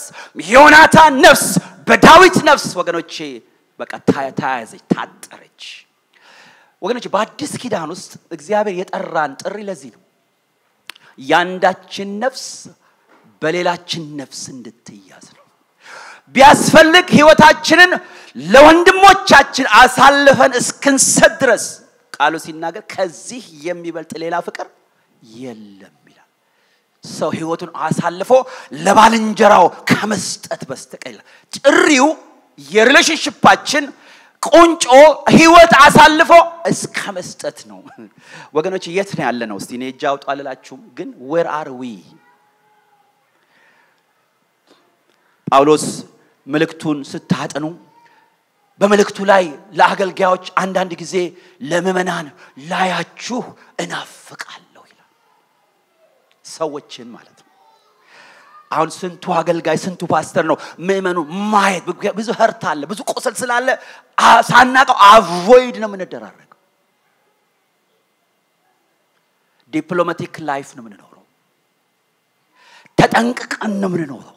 ዮናታን ነፍስ በዳዊት ነፍስ ወገኖቼ በቃ ታያዘች ታጠረች ወገኖቼ በአዲስ ኪዳን ውስጥ እግዚአብሔር የጠራን ጥሪ ለዚህ ነው ያንዳችን ነፍስ በሌላችን ነፍስ እንድትያዝ ነው ቢያስፈልግ ህይወታችንን ለወንድሞቻችን አሳልፈን እስክንሰጥ ድረስ ቃሉ ሲናገር ከዚህ የሚበልጥ ሌላ ፍቅር የለም ይላል ሰው ህይወቱን አሳልፎ ለባልንጀራው ከመስጠት በስተቀር ጥሪው የሪሌሽንሺፓችን ቁንጮ ህይወት አሳልፎ እስከመስጠት ነው ወገኖች የት ነው ያለነው እስቲ እኔ እጅ አውጡ አልላችሁም ግን where are we ጳውሎስ መልእክቱን ስታጠኑ በመልእክቱ ላይ ለአገልጋዮች አንዳንድ ጊዜ ለምእመናን ላያችሁ እናፍቃለሁ ይላል ሰዎችን ማለት ነው አሁን ስንቱ አገልጋይ ስንቱ ፓስተር ነው ምእመኑ ማየት ብዙ ህርት አለ ብዙ ቆሰል ስላለ ሳናቀው አቮይድ ነው ምንደራረገው ዲፕሎማቲክ ላይፍ ነው ምንኖረው ተጠንቅቀን ነው ምንኖረው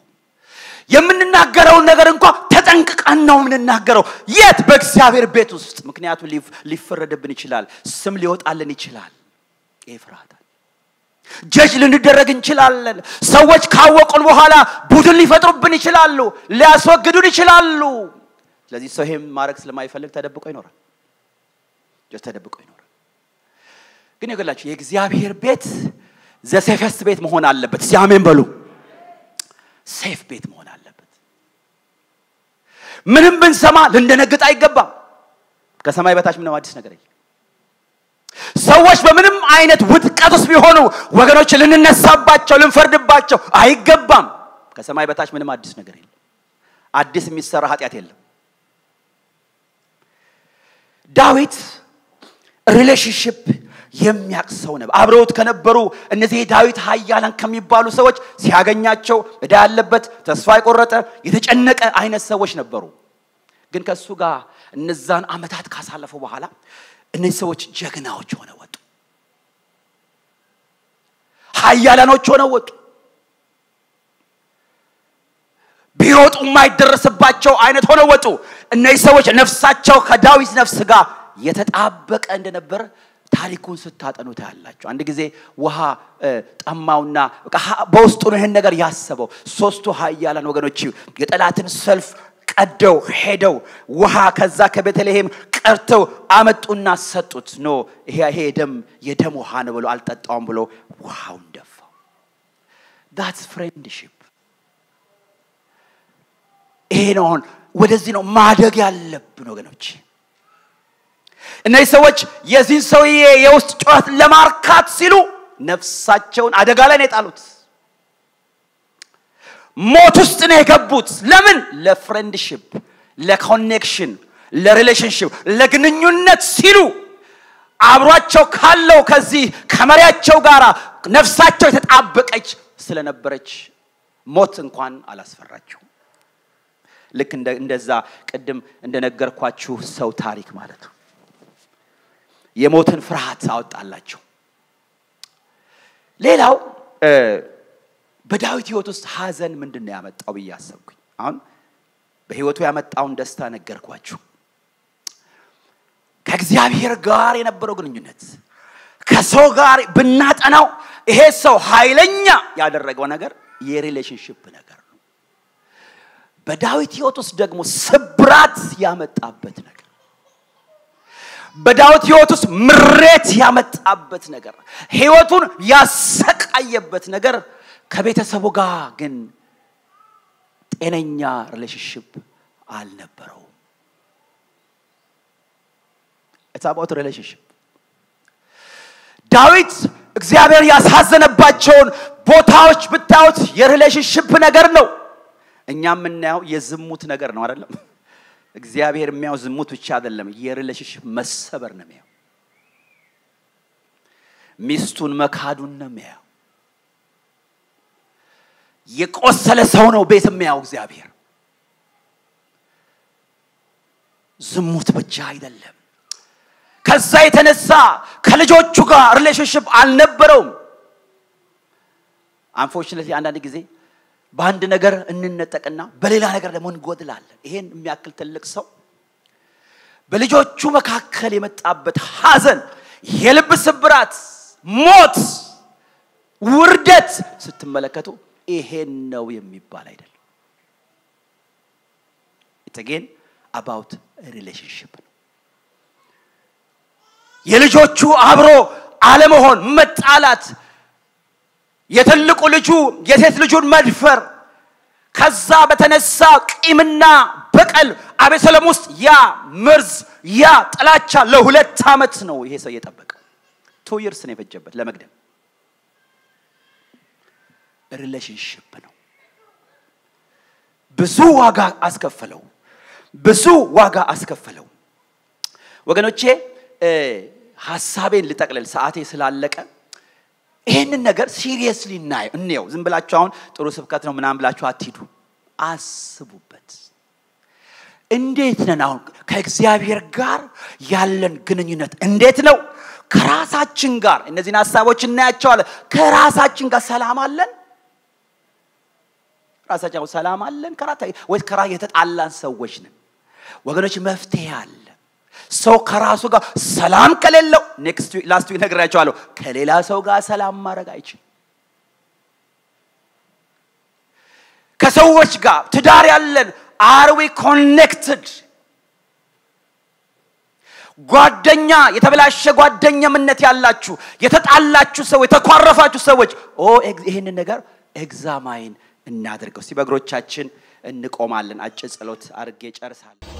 የምንናገረው ነገር እንኳን ተጠንቅቀን ነው ምንናገረው የት በእግዚአብሔር ቤት ውስጥ ምክንያቱም ሊፈረድብን ይችላል ስም ሊወጣልን ይችላል ኤፍራታ ጀጅ ልንደረግ እንችላለን ሰዎች ካወቁን በኋላ ቡድን ሊፈጥሩብን ይችላሉ ሊያስወግዱን ይችላሉ ስለዚህ ሰው ይሄም ማረክ ስለማይፈልግ ተደብቆ ይኖራል ተደብቆ ይኖራል ግን ይገላችሁ የእግዚአብሔር ቤት ዘሴፈስት ቤት መሆን አለበት ሲያሜን በሉ ሴፍ ቤት መሆን አለበት ምንም ብንሰማ ልንደነግጥ አይገባም ከሰማይ በታች ምንም አዲስ ነገር የለም ሰዎች በምንም አይነት ውድቀትስ ቢሆኑ ወገኖች ልንነሳባቸው ልንፈርድባቸው አይገባም ከሰማይ በታች ምንም አዲስ ነገር የለም አዲስ የሚሰራ ኃጢያት የለም ዳዊት ሪሌሽንሺፕ የሚያቅሰው ነበር አብሮት ከነበሩ እነዚህ ዳዊት ኃያላን ከሚባሉ ሰዎች ሲያገኛቸው እዳ ያለበት ተስፋ የቆረጠ የተጨነቀ አይነት ሰዎች ነበሩ ግን ከሱ ጋር እነዛን አመታት ካሳለፈ በኋላ እነዚህ ሰዎች ጀግናዎች ሆነው ወጡ ኃያላኖች ሆነው ወጡ ቢሮጡ የማይደረስባቸው አይነት ሆነው ወጡ እነዚህ ሰዎች ነፍሳቸው ከዳዊት ነፍስ ጋር የተጣበቀ እንደነበር ታሪኩን ስታጠኑ ታያላችሁ አንድ ጊዜ ውሃ ጠማውና በውስጡ ነው ይሄን ነገር ያሰበው ሶስቱ ኃያላን ወገኖች የጠላትን ሰልፍ ቀደው ሄደው ውሃ ከዛ ከቤተልሔም ቀርተው አመጡና ሰጡት ኖ ይሄ የደም ውሃ ነው ብሎ አልጠጣውም ብሎ ውሃውን ደፋው that's friendship ይሄ ነው ወደዚህ ነው ማደግ ያለብን ወገኖች እነዚህ ሰዎች የዚህ ሰውዬ የውስጥ ጩኸት ለማርካት ሲሉ ነፍሳቸውን አደጋ ላይ ነው የጣሉት ሞት ውስጥ ነው የገቡት ለምን ለፍሬንድሺፕ ለኮኔክሽን ለሪሌሽንሺፕ ለግንኙነት ሲሉ አብሯቸው ካለው ከዚህ ከመሪያቸው ጋራ ነፍሳቸው የተጣበቀች ስለነበረች ሞት እንኳን አላስፈራቸው ልክ እንደዛ ቀደም እንደነገርኳችሁ ሰው ታሪክ ማለት ነው የሞትን ፍርሃት አወጣላቸው ሌላው በዳዊት ህይወት ውስጥ ሐዘን ምንድነው ያመጣው በያሰብኩኝ አሁን በህይወቱ ያመጣውን ደስታ ነገርኳችሁ ከእግዚአብሔር ጋር የነበረው ግንኙነት ከሰው ጋር ብናጠናው ይሄ ሰው ኃይለኛ ያደረገው ነገር የሪሌሽንሺፕ ነገር ነው በዳዊት ህይወት ውስጥ ደግሞ ስብራት ያመጣበት ነገር በዳዊት ህይወት ውስጥ ምሬት ያመጣበት ነገር ህይወቱን ያሰቃየበት ነገር ከቤተሰቡ ጋር ግን ጤነኛ ሪሌሽንሺፕ አልነበረው It's about relationship ዳዊት እግዚአብሔር ያሳዘነባቸውን ቦታዎች ብታዩት የሪሌሽንሺፕ ነገር ነው እኛም እናየው የዝሙት ነገር ነው አይደለም እግዚአብሔር የሚያው ዝሙት ብቻ አይደለም የሪሌሽንሺፕ መሰበር ነው የሚያው ሚስቱን መካዱን ነው የሚያው የቆሰለ ሰው ነው ቤት የሚያው እግዚአብሔር ዝሙት ብቻ አይደለም ከዛ የተነሳ ከልጆቹ ጋር ሪሌሽንሺፕ አልነበረውም unfortunately አንዳንድ ጊዜ በአንድ ነገር እንነጠቅና በሌላ ነገር ደግሞ እንጎድላለን ይሄን የሚያክል ትልቅ ሰው በልጆቹ መካከል የመጣበት ሐዘን የልብ ስብራት ሞት ውርደት ስትመለከቱ ይሄን ነው የሚባል አይደለም It's again about a relationship የልጆቹ አብሮ አለመሆን መጣላት የትልቁ ልጁ የሴት ልጁን መድፈር ከዛ በተነሳ ቂምና በቀል አቤሰሎም ውስጥ ያ መርዝ ያ ጥላቻ ለሁለት አመት ነው ይሄ ሰው የጠበቀው 2 years ነው የፈጀበት ለመግደል ሪሌሽንሺፕ ነው ብዙ ዋጋ አስከፈለው ወገኖቼ ሐሳቤን ልጠቅልል ሰዓቴ ስላለቀ ይሄንን ነገር ሲሪየስሊ እናየው ዝም ብላችሁ አሁን ጥሩ ስብከት ነው ምናም ብላችሁ አትሂዱ አስቡበት እንዴት ነው ከእግዚአብሔር ጋር ያለን ግንኙነት እንዴት ነው ከራሳችን ጋር እነዚህን ሐሳቦች እናያቸዋለን ከራሳችን ጋር ሰላም አለን ራሳችን ሰላም አለን ወይስ ከራ የተጣላን ሰዎች ነን ወገኖች መፍትሄ አለ ሰው ከራሱ ጋር ሰላም ከሌለው ላስት ዊክ ነግራችኋለሁ ከሌላ ሰው ጋር ሰላም ማድረግ አይችልም ከሰዎች ጋር ትዳር ያለን are we connected ጓደኛ የተበላሸ ጓደኛምነት ያላችሁ የተጣላችሁ ሰው የተኳረፋችሁ ሰዎች ይሄን ነገር ኤግዛማይን እናድርገው ሲበግሮቻችን እንቆማለን አጭር ጸሎት አድርጌ ጨርሳለሁ